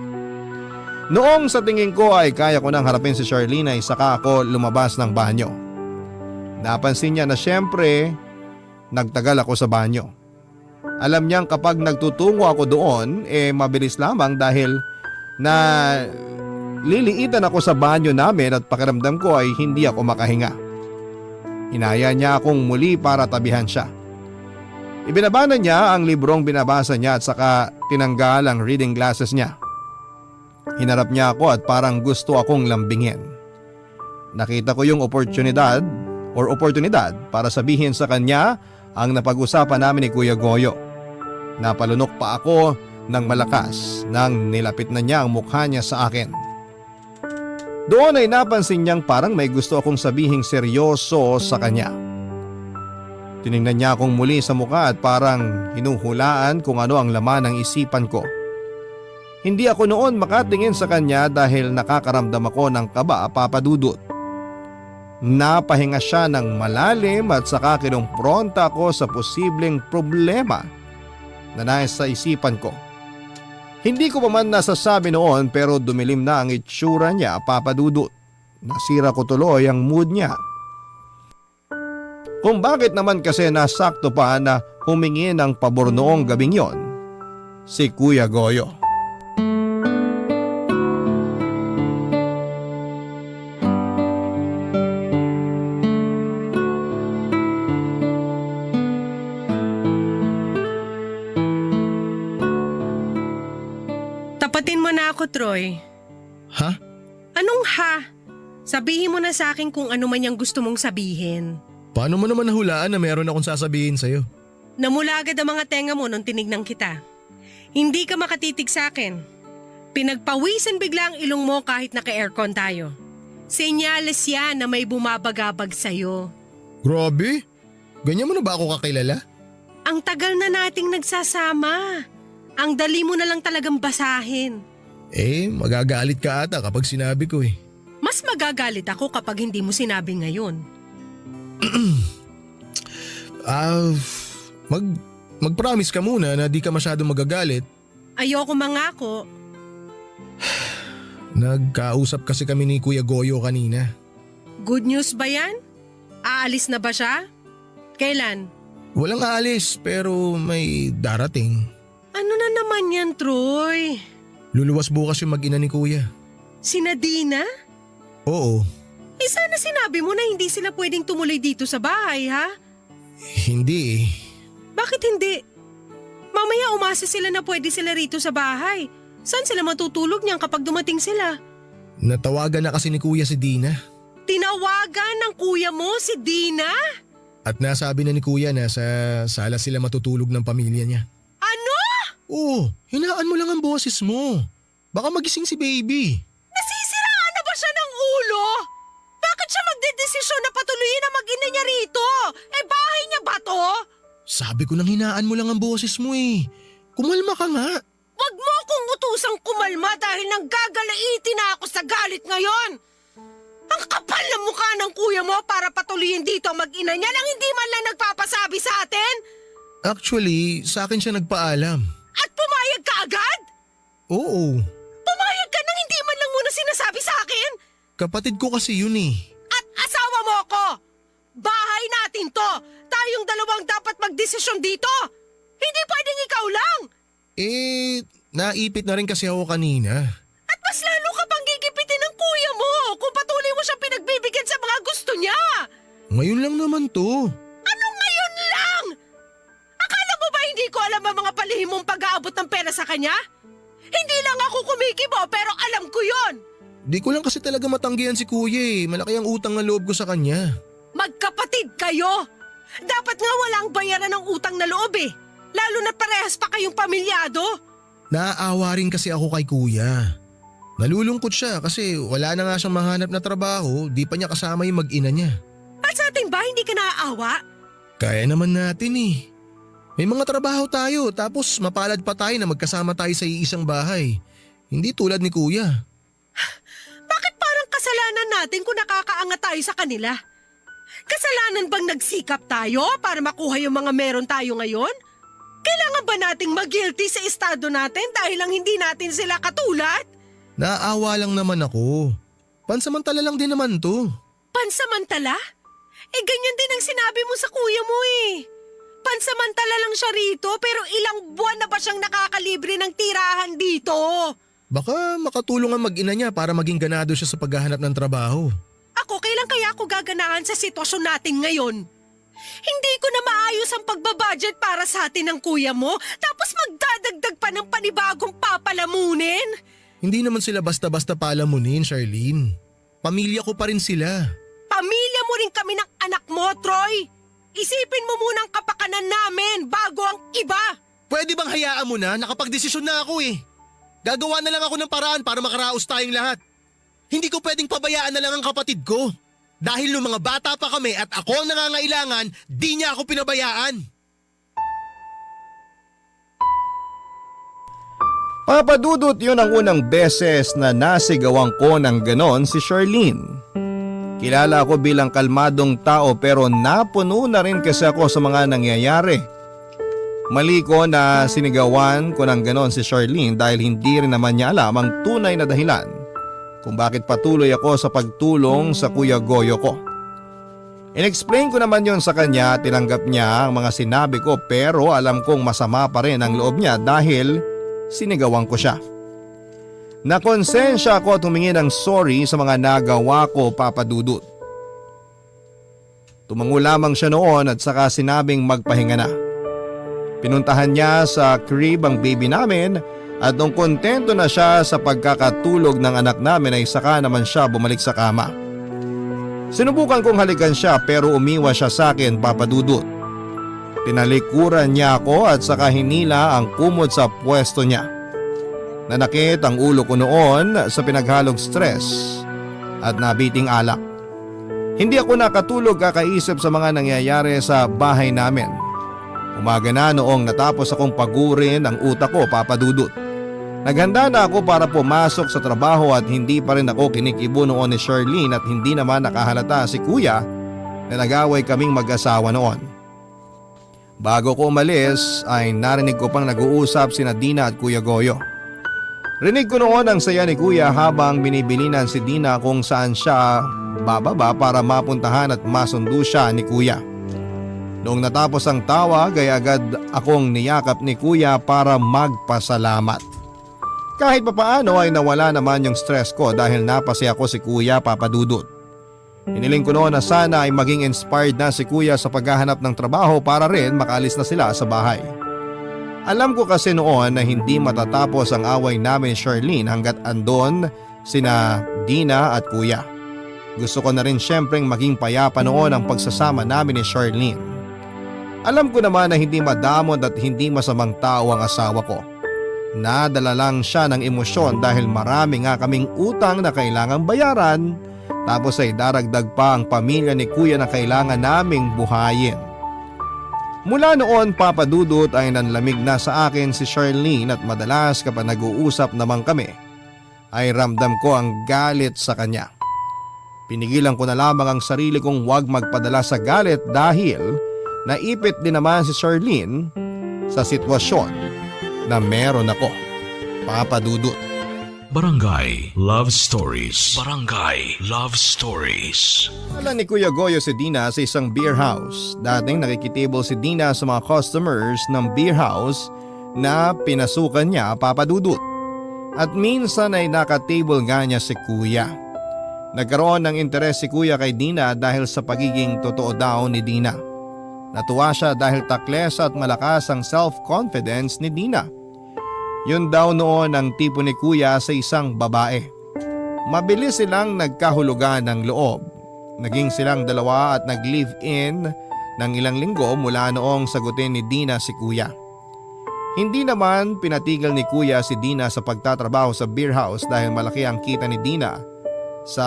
Noong sa tingin ko ay kaya ko nang harapin si Charlene ay saka ako lumabas ng banyo. Napansin niya na siyempre nagtagal ako sa banyo. Alam niyang kapag nagtutungo ako doon mabilis lamang dahil na liliitan ako sa banyo namin at pakiramdam ko ay hindi ako makahinga. Hinaya niya akong muli para tabihan siya. Ibinaba na niya ang librong binabasa niya at saka tinanggal ang reading glasses niya. Hinarap niya ako at parang gusto akong lambingin. Nakita ko yung oportunidad para sabihin sa kanya ang napag-usapan namin ni Kuya Goyo. Napalunok pa ako ng malakas nang nilapit na niya ang mukha niya sa akin. Doon ay napansin niyang parang may gusto akong sabihing seryoso sa kanya. Tiningnan niya akong muli sa mukha at parang hinuhulaan kung ano ang laman ng isipan ko. Hindi ako noon makatingin sa kanya dahil nakakaramdam ako ng kaba, Papa Dudut. Napahinga siya ng malalim at saka kinumpronta ako sa posibleng problema na nasa isipan ko. Hindi ko pa man nasasabi noon pero dumilim na ang itsura niya, Papa Dudut. Nasira ko tuloy ang mood niya. Kung bakit naman kasi nasakto pa na humingi ng pabor noong gabing yon, si Kuya Goyo. Tapatin mo na ako, Troy. Ha? Anong ha? Sabihin mo na sa akin kung ano man yung gusto mong sabihin. Paano mo naman nahulaan na meron akong sasabihin sa'yo? Namula agad ang mga tenga mo nung tinignan kita. Hindi ka makatitig sa akin. Pinagpawisan bigla ang ilong mo kahit naka-aircon tayo. Senyales yan na may bumabagabag sa'yo. Grabe? Ganyan mo na ba ako kakilala? Ang tagal na nating nagsasama. Ang dali mo na lang talagang basahin. Magagalit ka ata kapag sinabi ko eh. Mas magagalit ako kapag hindi mo sinabi ngayon. Mag-promise ka muna na di ka masyado magagalit. Ayoko mangako. Nagkausap kasi kami ni Kuya Goyo kanina. Good news ba yan? Aalis na ba siya? Kailan? Walang aalis pero may darating. Ano na naman yan, Troy? Luluwas bukas yung mag-ina ni kuya. Si Nadina? Oo, Sana sinabi mo na hindi sila pwedeng tumuloy dito sa bahay, ha? hindi eh. Bakit hindi? Mamaya umasa sila na pwede sila rito sa bahay. Saan sila matutulog niyan kapag dumating sila? Natawagan na kasi ni kuya si Dina. Tinawagan ng kuya mo si Dina? At nasabi na ni kuya na sa sala sila matutulog ng pamilya niya. Ano? Oo, hinaan mo lang ang boses mo. Baka magising si baby. Nasisiraan na ba siya ng ulo? Bakit siya magdedesisyon na patuloyin ang mag-ina niya rito? Bahay niya ba to? Sabi ko nang hinaan mo lang ang boses mo eh. Kumalma ka nga. Wag mo akong utusang kumalma dahil nanggagalaiti na ako sa galit ngayon. Ang kapal na mukha ng kuya mo para patuloyin dito ang mag-ina niya nang hindi man lang nagpapasabi sa atin? Actually, sa akin siya nagpaalam. At pumayag ka agad? Oo, Pumayag ka nang hindi man lang muna sinasabi sa akin? kapatid ko kasi yun eh. At asawa mo ako! Bahay natin to! Tayong dalawang dapat magdesisyon dito! Hindi pwedeng ikaw lang! Naipit na rin kasi ako kanina. At mas lalo ka pang gigipitin ng kuya mo kung patuloy mo siyang pinagbibigyan sa mga gusto niya! Ngayon lang naman to. Anong ngayon lang? Akala mo ba hindi ko alam ang mga palihim mong pag-aabot ng pera sa kanya? Hindi lang ako kumikibo pero alam ko yon. Di ko lang kasi talaga matanggihan si kuya eh. Malaki ang utang na loob ko sa kanya. Magkapatid kayo! Dapat nga walang bayaran ng utang na loob eh. Lalo na parehas pa kayong pamilyado. Naaawa rin kasi ako kay kuya. Nalulungkot siya kasi wala na nga siyang mahanap na trabaho, di pa niya kasama yung mag-ina niya. At sa atin ba hindi ka naaawa? Kaya naman natin eh. May mga trabaho tayo tapos mapalad pa tayo na magkasama tayo sa iisang bahay. Hindi tulad ni kuya. Bakit parang kasalanan natin kung nakakaangat tayo sa kanila? Kasalanan bang nagsikap tayo para makuha yung mga meron tayo ngayon? Kailangan ba nating mag-guilty sa estado natin dahil lang hindi natin sila katulad? Naaawa lang naman ako. Pansamantala lang din naman to. Pansamantala? Ganyan din ang sinabi mo sa kuya mo eh. Pansamantala lang siya rito pero ilang buwan na ba siyang nakakalibre ng tirahan dito? Baka makatulong ang mag-ina niya para maging ganado siya sa paghahanap ng trabaho. Ako, kailan kaya ako gaganahan sa sitwasyon natin ngayon? Hindi ko na maayos ang pagbabudget para sa atin ng kuya mo tapos magdadagdag pa ng panibagong papalamunin? Hindi naman sila basta-basta palamunin, Charlene. Pamilya ko pa rin sila. Pamilya mo rin kami ng anak mo, Troy. Isipin mo muna ang kapakanan namin bago ang iba. Pwede bang hayaan mo na? Nakapagdesisyon na ako eh. Gagawa na lang ako ng paraan para makaraos tayong lahat. Hindi ko pwedeng pabayaan na lang ang kapatid ko. Dahil nung mga bata pa kami at ako ang nangangailangan, di niya ako pinabayaan. Papadudot yun ang unang beses na nasigawan ko ng ganon si Charlene. Kilala ako bilang kalmadong tao pero napuno na rin kasi ako sa mga nangyayari. Mali ko na sinigawan ko ng ganon si Charlene dahil hindi rin naman niya alam ang tunay na dahilan kung bakit patuloy ako sa pagtulong sa Kuya Goyo ko. In-explain ko naman yon sa kanya, tinanggap niya ang mga sinabi ko pero alam kong masama pa rin ang loob niya dahil sinigawan ko siya. Nakonsensya ako at humingi ng sorry sa mga nagawa ko, Papa Dudut. Tumango lamang siya noon at saka sinabing magpahinga na. Pinuntahan niya sa crib ang baby namin at nung kontento na siya sa pagkakatulog ng anak namin ay saka naman siya bumalik sa kama. Sinubukan kong halikan siya pero umiwas siya sa akin, Papa Dudut. Tinalikuran niya ako at saka hinila ang kumot sa pwesto niya. Nanakit ang ulo ko noon sa pinaghalong stress at nabiting alak. Hindi ako nakatulog kakaisip sa mga nangyayari sa bahay namin. Umaga na noong natapos akong pagurin ang utak ko, Papa Dudut. Naghanda na ako para pumasok sa trabaho at hindi pa rin ako kinikibo noon ni Charlene at hindi naman nakahalata si Kuya na nag-away kaming mag-asawa noon. Bago ko umalis ay narinig ko pang nag-uusap sina Dina at Kuya Goyo. Rinig ko noon ang saya ni Kuya habang binibilinan si Dina kung saan siya bababa para mapuntahan at masundo siya ni Kuya. Noong natapos ang tawag ay agad akong niyakap ni kuya para magpasalamat. Kahit papaano ay nawala naman yung stress ko dahil napasaya ko si kuya, Papa Dudut. Hiniling ko noon na sana ay maging inspired na si kuya sa paghahanap ng trabaho para rin makaalis na sila sa bahay. Alam ko kasi noon na hindi matatapos ang away namin ni Charlene hanggat andon sina Dina at kuya. Gusto ko na rin syempreng maging payapa noon ang pagsasama namin ni Charlene. Alam ko naman na hindi madamot at hindi masamang tao ang asawa ko. Nadala lang siya ng emosyon dahil marami nga kaming utang na kailangang bayaran, tapos ay daragdag pa ang pamilya ni kuya na kailangan naming buhayin. Mula noon, Papa Dudut, ay nanlamig na sa akin si Charlene at madalas kapag nag-uusap naman kami ay ramdam ko ang galit sa kanya. Pinigilan ko na lamang ang sarili kong huwag magpadala sa galit dahil naipit din naman si Charlene sa sitwasyon na meron ako, Papa Dudut. Barangay Love Stories. Barangay Love Stories. Alam ni Kuya Goyo si Dina sa isang beer house. Dating nakikitable si Dina sa mga customers ng beer house na pinasukan niya, Papa Dudut. At minsan ay nakatable nga niya si Kuya. Nagkaroon ng interes si Kuya kay Dina dahil sa pagiging totoo daw ni Dina. Natuwa siya dahil takles at malakas ang self-confidence ni Dina. Yun daw noon ang tipo ni Kuya sa isang babae. Mabilis silang nagkahulugan ng loob. Naging silang dalawa at nag-live-in ng ilang linggo mula noong sagutin ni Dina si Kuya. Hindi naman pinatigil ni Kuya si Dina sa pagtatrabaho sa beer house dahil malaki ang kita ni Dina sa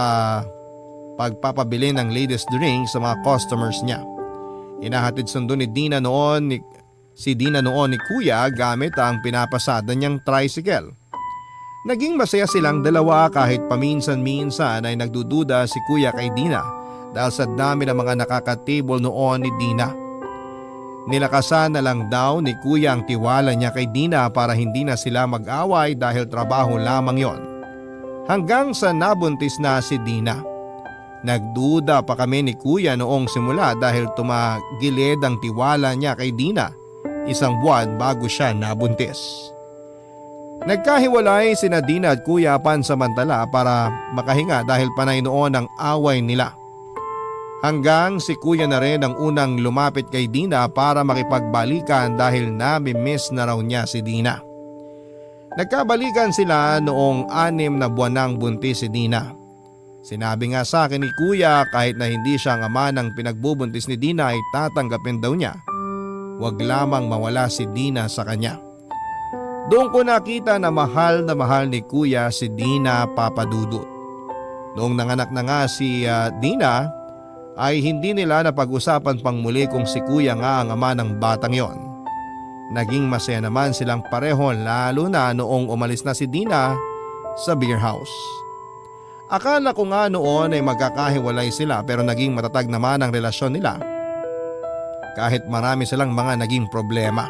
pagpapabili ng latest drink sa mga customers niya. Inahatid sundo ni Dina noon ni Kuya gamit ang pinapasada niyang tricycle. Naging masaya silang dalawa kahit paminsan-minsan ay nagdududa si Kuya kay Dina dahil sa dami ng mga nakaka-table noon ni Dina. Nilakasan na lang daw ni Kuya ang tiwala niya kay Dina para hindi na sila mag-away dahil trabaho lamang yon. Hanggang sa nabuntis na si Dina. Nagduda pa kami ni Kuya noong simula dahil tumagilid ang tiwala niya kay Dina 1 buwan bago siya nabuntis. Nagkahiwalay sina Dina at Kuya pansamantala para makahinga dahil panay noon ang away nila. Hanggang si Kuya na rin ang unang lumapit kay Dina para makipagbalikan dahil nami-miss na raw niya si Dina. Nagkabalikan sila noong 6 na buwan nang buntis si Dina. Sinabi nga sa akin ni Kuya kahit na hindi siya ang ama ng pinagbubuntis ni Dina ay tatanggapin daw niya. Huwag lamang mawala si Dina sa kanya. Doon ko nakita na mahal ni Kuya si Dina, Papa Dudut. Noong nanganak na nga si Dina ay hindi nila napag-usapan pang muli kung si Kuya nga ang ama ng batang yon. Naging masaya naman silang pareho lalo na noong umalis na si Dina sa beer house. Akala ko nga noon ay magkakahiwalay sila pero naging matatag naman ang relasyon nila. Kahit marami silang mga naging problema.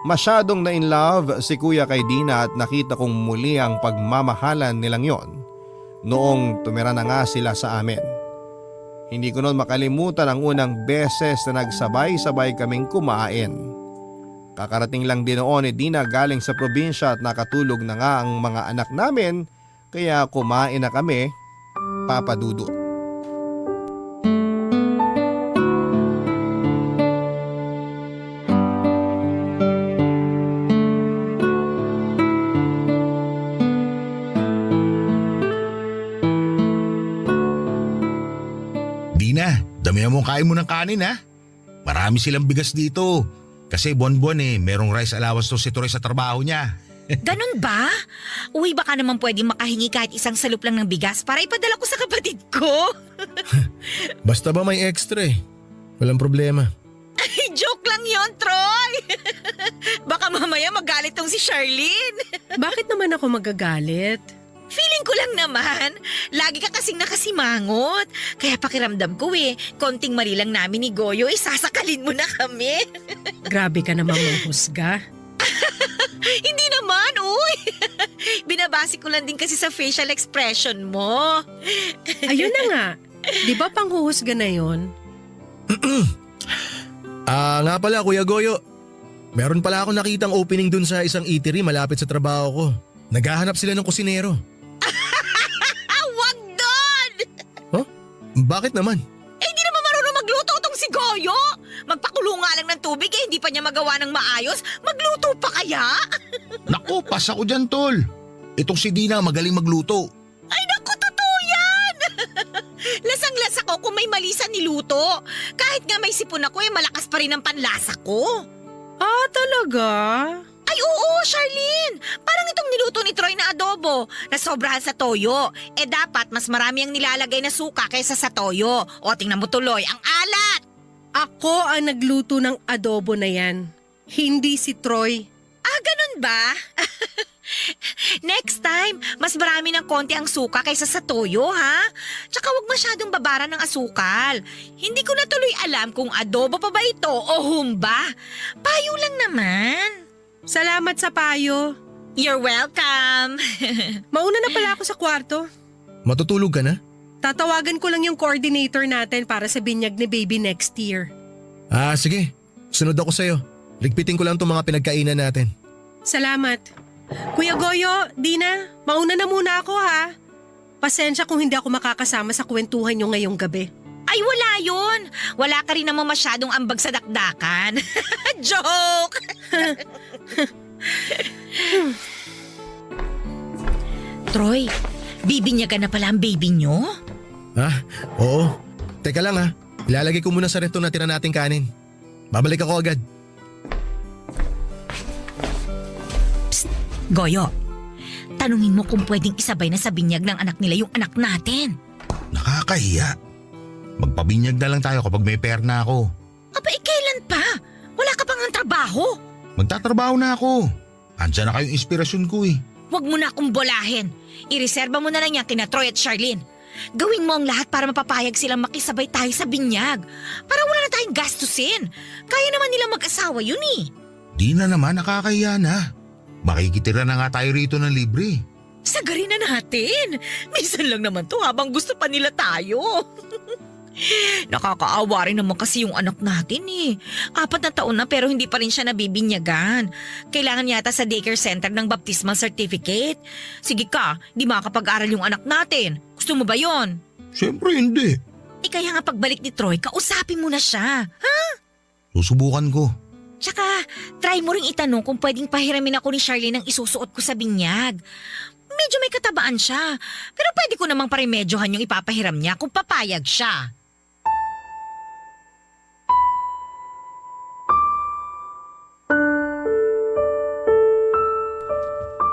Masyadong na in love si Kuya kay Dina at nakita kong muli ang pagmamahalan nilang yon noong tumira na nga sila sa amin. Hindi ko noon makalimutan ang unang beses na nagsabay-sabay kaming kumain. Kakarating lang din noon ni Dina galing sa probinsya at nakatulog na nga ang mga anak namin kaya kumain na kami, Papa Dudut. Dina, damihan mo kain mo ng kanin ha. Marami silang bigas dito. Kasi buwan-buwan merong rice allowance to si Torre sa trabaho niya. Ganun ba? Uy, baka naman pwede makahingi kahit isang salup lang ng bigas para ipadala ko sa kapatid ko. Basta ba may extra walang problema. Ay, joke lang yon, Troy. Baka mamaya magalit tong si Charlene. Bakit naman ako magagalit? Feeling ko lang naman, lagi ka kasing nakasimangot. Kaya pakiramdam ko konting mali lang namin ni Goyo, sasakalin mo na kami. Grabe ka naman manghusga. Hindi naman, uy. Binabasi ko lang din kasi sa facial expression mo. Ayun na nga. Di ba panghuhusga na yon? Nga pala Kuya Goyo. Meron pala ako nakitang opening dun sa isang eatery malapit sa trabaho ko. Naghahanap sila ng kusinero. Wag doon! Huh? Bakit naman? Hindi naman marunong magluto tong si Goyo. Magpakulo nga lang ng tubig hindi pa niya magawa ng maayos. Magluto pa kaya? Naku, pas ako dyan tol. Itong si Dina magaling magluto. Ay naku, totoo yan! Lasang-lasa ko kung may mali sa niluto. Kahit nga may sipon ako malakas pa rin ang panlasa ko. Talaga? Ay oo, Charlene! Parang itong niluto ni Troy na adobo na sobrahan sa toyo. Dapat mas marami ang nilalagay na suka kaysa sa toyo. O tingnan mo tuloy, ang alat! Ako ang nagluto ng adobo na yan. Hindi si Troy. Ganun ba? Next time, mas marami ng konti ang suka kaysa sa toyo, ha? Tsaka wag masyadong babaran ng asukal. Hindi ko na tuloy alam kung adobo pa ba ito o humba. Payo lang naman. Salamat sa payo. You're welcome. Mauna na pala ako sa kwarto. Matutulog ka na? Tatawagan ko lang yung coordinator natin para sa binyag ni baby next year. Sige. Sunod ako sa'yo. Ligpitin ko lang itong mga pinagkainan natin. Salamat. Kuya Goyo, Dina, mauna na muna ako ha. Pasensya kung hindi ako makakasama sa kwentuhan nyo ngayong gabi. Ay wala yun. Wala ka rin naman masyadong ambag sa dakdakan. Joke! Troy, bibinyagan na pala ang baby nyo? Oo. Teka lang ha. Ilalagay ko muna sa ref na tira nating kanin. Babalik ako agad. Goyo, tanungin mo kung pwedeng isabay na sa binyag ng anak nila yung anak natin. Nakakahiya. Magpabinyag na lang tayo kapag may pera na ako. Kailan pa? Wala ka pang ang trabaho. Magtatrabaho na ako. Andiyan na kayong inspirasyon ko eh. Huwag mo na akong bolahin. Ireserba mo na lang yan kina Troy at Charlene. Gawin mo ang lahat para mapapayag silang makisabay tayo sa binyag. Para wala na tayong gastusin. Kaya naman nila mag-asawa yun eh. Di na naman, nakakahiya na. Makikitira na nga tayo rito ng libre. Sagarin na natin. Minsan lang naman to habang gusto pa nila tayo. Nakakaawa rin naman kasi yung anak natin eh. 4 na taon na pero hindi pa rin siya nabibinyagan. Kailangan yata sa daycare center ng baptismal certificate. Sige ka, di makakapag-aral yung anak natin. Gusto mo ba yon? Siyempre hindi. Kaya nga pagbalik ni Troy, kausapin mo na siya. Ha? Susubukan ko. Tsaka, try mo ring itanong kung pwedeng pahiramin ako ni Charlene ang isusuot ko sa binyag. Medyo may katabaan siya. Pero pwede ko namang paremedyohan yung ipapahiram niya kung papayag siya.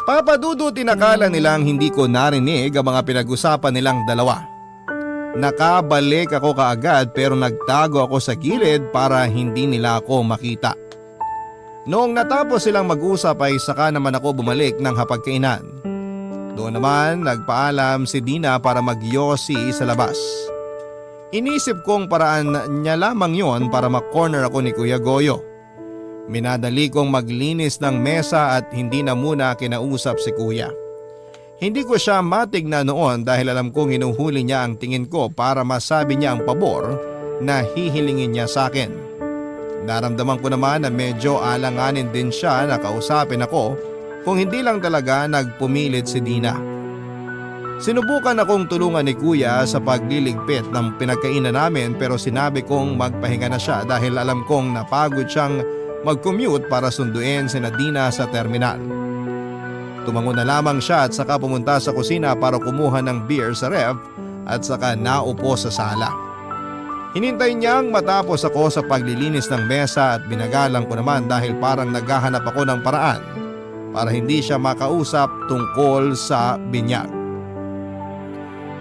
Papadudot inakala nilang hindi ko narinig ang mga pinag-usapan nilang dalawa. Nakabalik ako kaagad pero nagtago ako sa gilid para hindi nila ako makita. Noong natapos silang mag-usap ay saka naman ako bumalik ng hapagkainan. Doon naman nagpaalam si Dina para magyosi sa labas. Inisip kong paraan niya lamang yon para makorner ako ni Kuya Goyo. Minadali kong maglinis ng mesa at hindi na muna kinausap si Kuya. Hindi ko siya matignan noon dahil alam kong hinuhuli niya ang tingin ko para masabi niya ang pabor na hihilingin niya sa akin. Naramdaman ko naman na medyo alanganin din siya na kausapin ako kung hindi lang talaga nagpumilit si Dina. Sinubukan akong tulungan ni Kuya sa pagliligpit ng pinagkainan namin pero sinabi kong magpahinga na siya dahil alam kong napagod siyang mag-commute para sunduin si Dina sa terminal. Tumango na lamang siya at saka pumunta sa kusina para kumuha ng beer sa ref at saka naupo sa sala. Hinintay niyang matapos ako sa paglilinis ng mesa at binagalang ko naman dahil parang naghahanap ako ng paraan para hindi siya makausap tungkol sa binyag.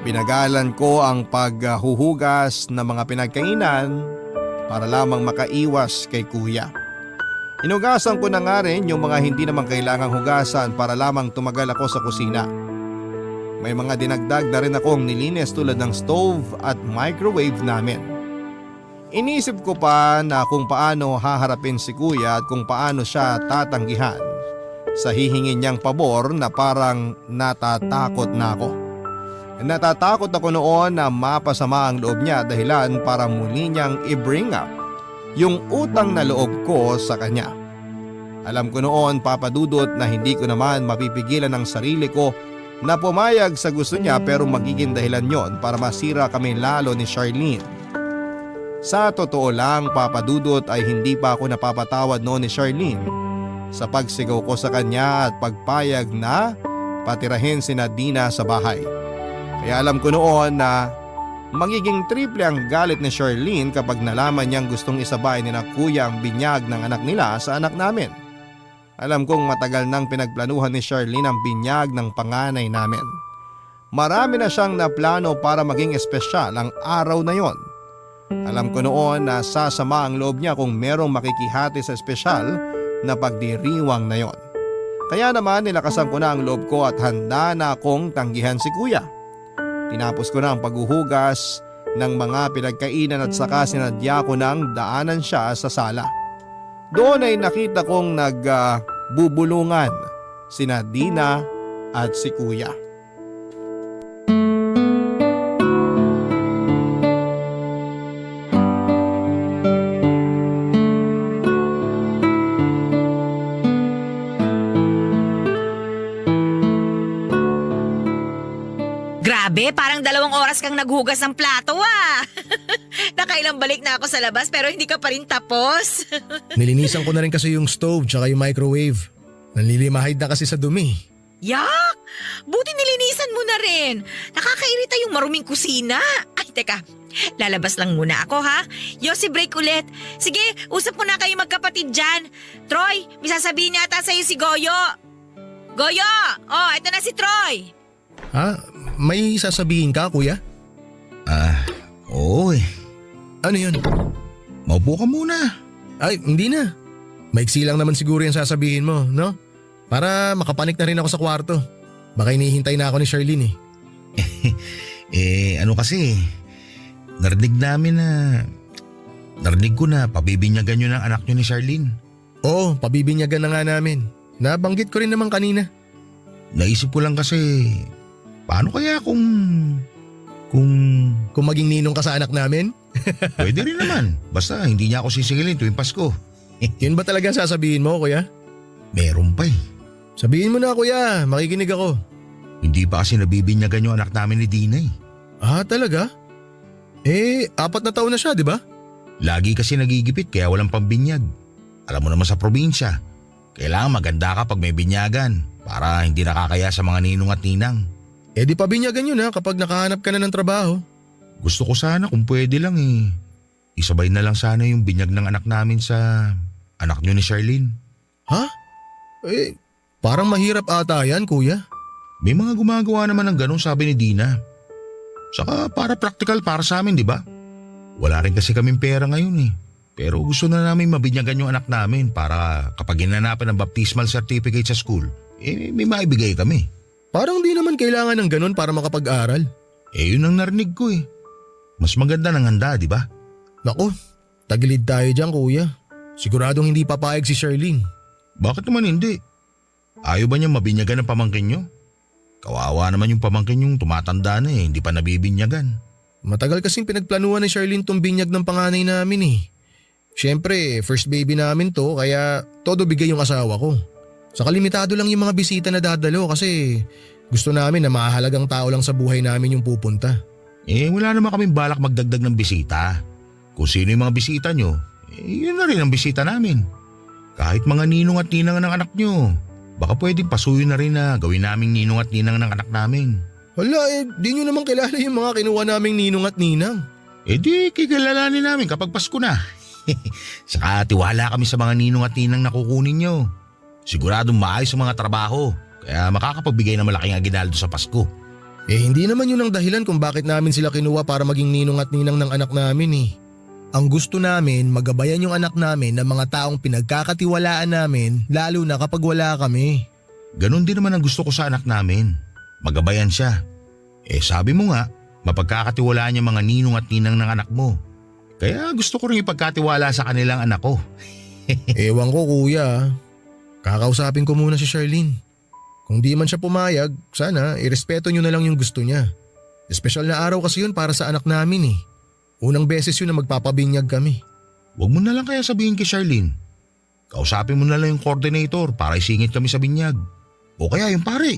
Binagalan ko ang paghuhugas ng mga pinagkainan para lamang makaiwas kay Kuya. Hinugasan ko na nga rin yung mga hindi naman kailangang hugasan para lamang tumagal ako sa kusina. May mga dinagdag na rin akong nilinis tulad ng stove at microwave namin. Inisip ko pa na kung paano haharapin si Kuya at kung paano siya tatanggihan sa hihingin niyang pabor na parang natatakot na ako. Natatakot ako noon na mapasama ang loob niya dahilan para muli niyang i-bring up yung utang na loob ko sa kanya. Alam ko noon, Papa Dudut, na hindi ko naman mapipigilan ang sarili ko na pumayag sa gusto niya, pero magiging dahilan yon para masira kami lalo ni Charlene. Sa totoo lang, Papa Dudut, ay hindi pa ako napapatawad noon ni Charlene sa pagsigaw ko sa kanya at pagpayag na patirahin si Dina sa bahay. Kaya alam ko noon na magiging triple ang galit ni Charlene kapag nalaman niyang gustong isabay ni na kuya ang binyag ng anak nila sa anak namin. Alam kong matagal nang pinagplanuhan ni Charlene ang binyag ng panganay namin. Marami na siyang naplano para maging espesyal ang araw na yon. Alam ko noon na sasama ang loob niya kung merong makikihati sa espesyal na pagdiriwang na yon. Kaya naman nilakasan ko na ang loob ko at handa na akong tanggihan si kuya. Tinapos ko na ang paghuhugas ng mga pinagkainan at saka sinadya ko nang daanan siya sa sala. Doon ay nakita kong nagbubulungan sina Dina at si kuya. Grabe, parang 2 oras kang naghugas ng plato Nakailang balik na ako sa labas pero hindi ka pa rin tapos. Nilinisan ko na rin kasi yung stove tsaka yung microwave. Nanlilimahid na kasi sa dumi. Yak! Buti nilinisan mo na rin. Nakakairita yung maruming kusina. Ay, teka. Lalabas lang muna ako ha. Yossi, break ulit. Sige, usap mo na kayo magkapatid dyan. Troy, may sasabihin yata sa'yo si Goyo. Goyo! Oh, ito na si Troy. Ha? May sasabihin ka, kuya? Oo eh. Ano yun? Maupo ka muna. Ay, hindi na. Maiksi lang naman siguro yung sasabihin mo, no? Para makapanik na rin ako sa kwarto. Baka hinihintay na ako ni Charlene Ano kasi, narinig ko na pabibinyagan nyo ng anak nyo ni Charlene. Oo, pabibinyagan na nga namin. Nabanggit ko rin naman kanina. Naisip ko lang kasi, paano kaya kung Kung maging ninong ka sa anak namin? pwede rin naman. Basta hindi niya ako sisingilin tuwing Pasko. Yun ba talaga sasabihin mo, kuya? Meron pa eh. Sabihin mo na, kuya. Makikinig ako. Hindi pa kasi nabibinyagan yung anak namin ni Dina eh. Ah, talaga? 4 na taon na siya, di ba? Lagi kasi nagigipit kaya walang pambinyag. Alam mo naman sa probinsya, kailangan maganda ka pag may binyagan para hindi nakakaya sa mga ninong at ninang. Di pabinyagan yun kapag nakahanap ka na ng trabaho. Gusto ko sana kung pwede lang eh. Isabay na lang sana yung binyag ng anak namin sa anak nyo ni Charlene. Ha? Parang mahirap ata yan, kuya. May mga gumagawa naman ng ganun, sabi ni Dina. Saka para practical para sa amin, di ba? Wala rin kasi kaming pera ngayon eh. Pero gusto na namin mabinyagan yung anak namin para kapag ginanapan ng baptismal certificate sa school, may maibigay kami. Parang di naman kailangan ng ganun para makapag-aral. Yun ang narinig ko eh. Mas maganda ng handa, di ba? Naku, tagilid tayo dyan, kuya. Siguradong hindi papayag si Charlene. Bakit naman hindi? Ayaw ba niya mabinyagan ng pamangkin nyo? Kawawa naman yung pamangkin yung tumatanda na hindi pa nabibinyagan. Matagal kasing pinagplanuhan ni Charlene tong binyag ng panganay namin eh. Siyempre, first baby namin to kaya todo bigay yung asawa ko. Saka limitado lang yung mga bisita na dadalo kasi gusto namin na mahalagang tao lang sa buhay namin yung pupunta. Wala naman kaming balak magdagdag ng bisita. Kung sino yung mga bisita nyo, yun na rin ang bisita namin. Kahit mga ninong at ninang ng anak nyo, baka pwedeng pasuyo na rin na gawin naming ninong at ninang ng anak namin. Wala di nyo naman kilala yung mga kinuha naming ninong at ninang. Di kikilalanin namin kapag Pasko na. Saka tiwala kami sa mga ninong at ninang na kukunin nyo. Siguradong maayos ang mga trabaho, kaya makakapagbigay ng malaking aginaldo sa Pasko. Hindi naman yun ang dahilan kung bakit namin sila kinuha para maging ninong at ninang ng anak namin eh. Ang gusto namin, magabayan yung anak namin ng mga taong pinagkakatiwalaan namin lalo na kapag wala kami. Ganon din naman ang gusto ko sa anak namin. Magabayan siya. Sabi mo nga, mapagkakatiwalaan yung mga ninong at ninang ng anak mo. Kaya gusto ko rin ipagkatiwala sa kanilang anak ko. Ewan ko kuya. Kakausapin ko muna si Charlene. Kung di man siya pumayag, sana irespeto nyo na lang yung gusto niya. Espesyal na araw kasi yun para sa anak namin eh. Unang beses yun na magpapabinyag kami. Huwag mo na lang kaya sabihin kay Charlene. Kausapin mo na lang yung coordinator para isingit kami sa binyag. O kaya yung pare.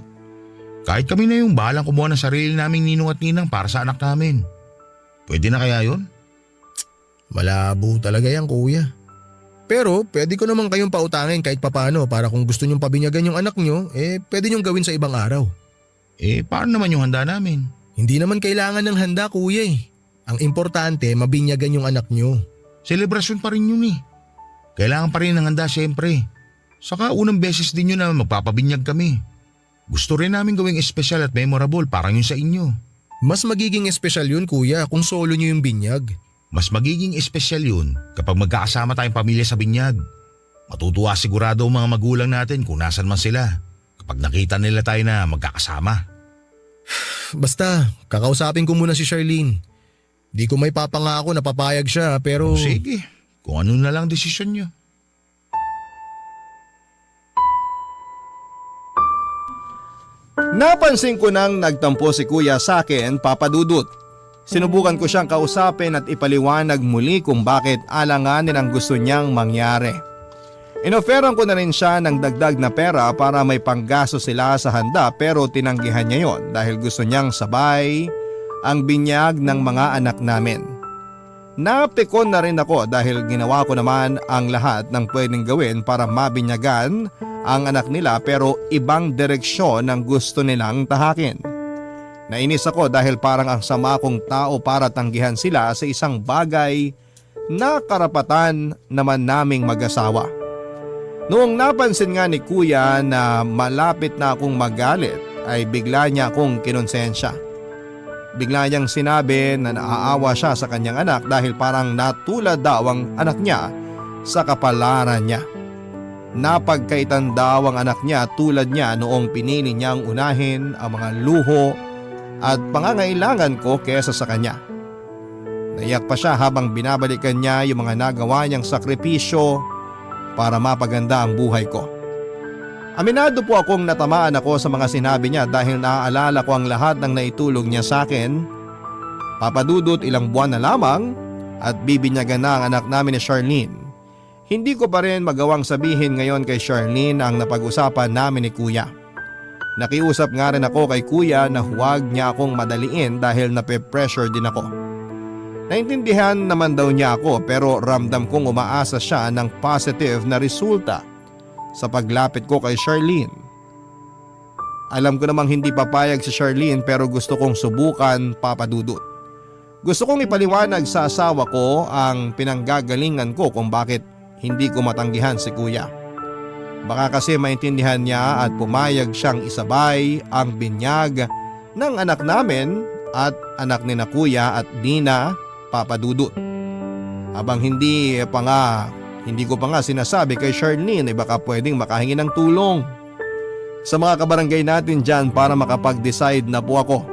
Kahit kami na yung bahalang kumuha ng sarili naming ninong at ninang para sa anak namin. Pwede na kaya yun? Malabo talaga yan, kuya. Pero pwede ko naman kayong pautangin kahit papano para kung gusto nyong pabinyagan yung anak nyo, pwede nyong gawin sa ibang araw. Paano naman yung handa namin? Hindi naman kailangan ng handa, kuya eh. Ang importante, mabinyagan yung anak nyo. Selebrasyon pa rin yun eh. Kailangan pa rin ng handa siyempre. Saka unang beses din yun na magpapabinyag kami. Gusto rin namin gawing espesyal at memorable parang yun sa inyo. Mas magiging espesyal yun, kuya, kung solo nyo yung binyag. Mas magiging espesyal yun kapag magkakasama tayong pamilya sa binyag. Matutuwa sigurado ang mga magulang natin kung nasan man sila kapag nakita nila tayo na magkakasama. Basta, kakausapin ko muna si Charlene. Di ko may papangako na papayag siya pero… Sige, kung ano na lang desisyon nyo. Napansin ko nang nagtampo si kuya sa akin, Papa Dudut. Sinubukan ko siyang kausapin at ipaliwanag muli kung bakit alanganin ang gusto niyang mangyari. Inoferan ko na rin siya ng dagdag na pera para may panggasto sila sa handa pero tinanggihan niya yon dahil gusto niyang sabay ang binyag ng mga anak namin. Napikon na rin ako dahil ginawa ko naman ang lahat ng pwedeng gawin para mabinyagan ang anak nila pero ibang direksyon ang gusto nilang tahakin. Nainis ako dahil parang ang sama kong tao para tanggihan sila sa isang bagay na karapatan naman naming mag-asawa. Noong napansin nga ni kuya na malapit na akong magalit ay bigla niya akong kinonsensya. Bigla niyang sinabi na naaawa siya sa kanyang anak dahil parang natulad daw ang anak niya sa kapalaran niya. Napagkaitan daw ang anak niya tulad niya noong pinili niyang unahin ang mga luho at pangangailangan ko kesa sa kanya. Naiyak pa siya habang binabalikan niya yung mga nagawa niyang sakripisyo para mapaganda ang buhay ko. Aminado po akong natamaan ako sa mga sinabi niya dahil naaalala ko ang lahat ng naitulong niya sa akin. Papadudot ilang buwan na lamang at bibinyagan na ang anak namin ni Charlene. Hindi ko pa rin magawang sabihin ngayon kay Charlene ang napag-usapan namin ni kuya. Nakiusap nga rin ako kay kuya na huwag niya akong madaliin dahil nape-pressure din ako. Naintindihan naman daw niya ako pero ramdam kong umaasa siya ng positive na resulta sa paglapit ko kay Charlene. Alam ko namang hindi papayag si Charlene pero gusto kong subukan, Papa Dudut. Gusto kong ipaliwanag sa asawa ko ang pinanggagalingan ko kung bakit hindi ko matanggihan si kuya. Baka kasi maintindihan niya at pumayag siyang isabay ang binyag ng anak namin at anak ni na kuya at Dina, Papa Dudut. Habang hindi ko pa nga sinasabi kay Charlene baka pwedeng makahingi ng tulong sa mga kabarangay natin dyan para makapag-decide na po ako.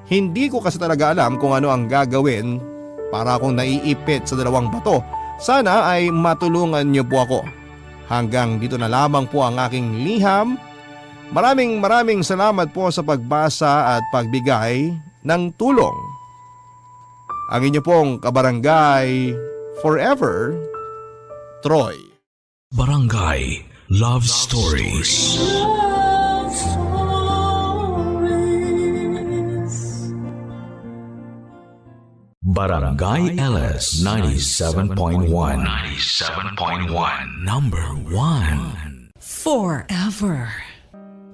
Hindi ko kasi talaga alam kung ano ang gagawin para akong naiipit sa dalawang bato. Sana ay matulungan niyo po ako. Hanggang dito na lamang po ang aking liham. Maraming salamat po sa pagbasa at pagbigay ng tulong. Ang inyo pong kabarangay forever, Troy. Barangay Love Stories. Barangay LS 97.1 Number 1 Forever.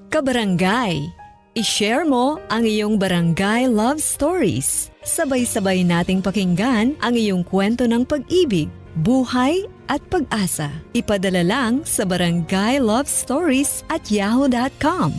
Kabarangay, i-share mo ang iyong barangay love stories. Sabay-sabay nating pakinggan ang iyong kwento ng pag-ibig, buhay at pag-asa. Ipadala lang sa barangaylovestories@yahoo.com.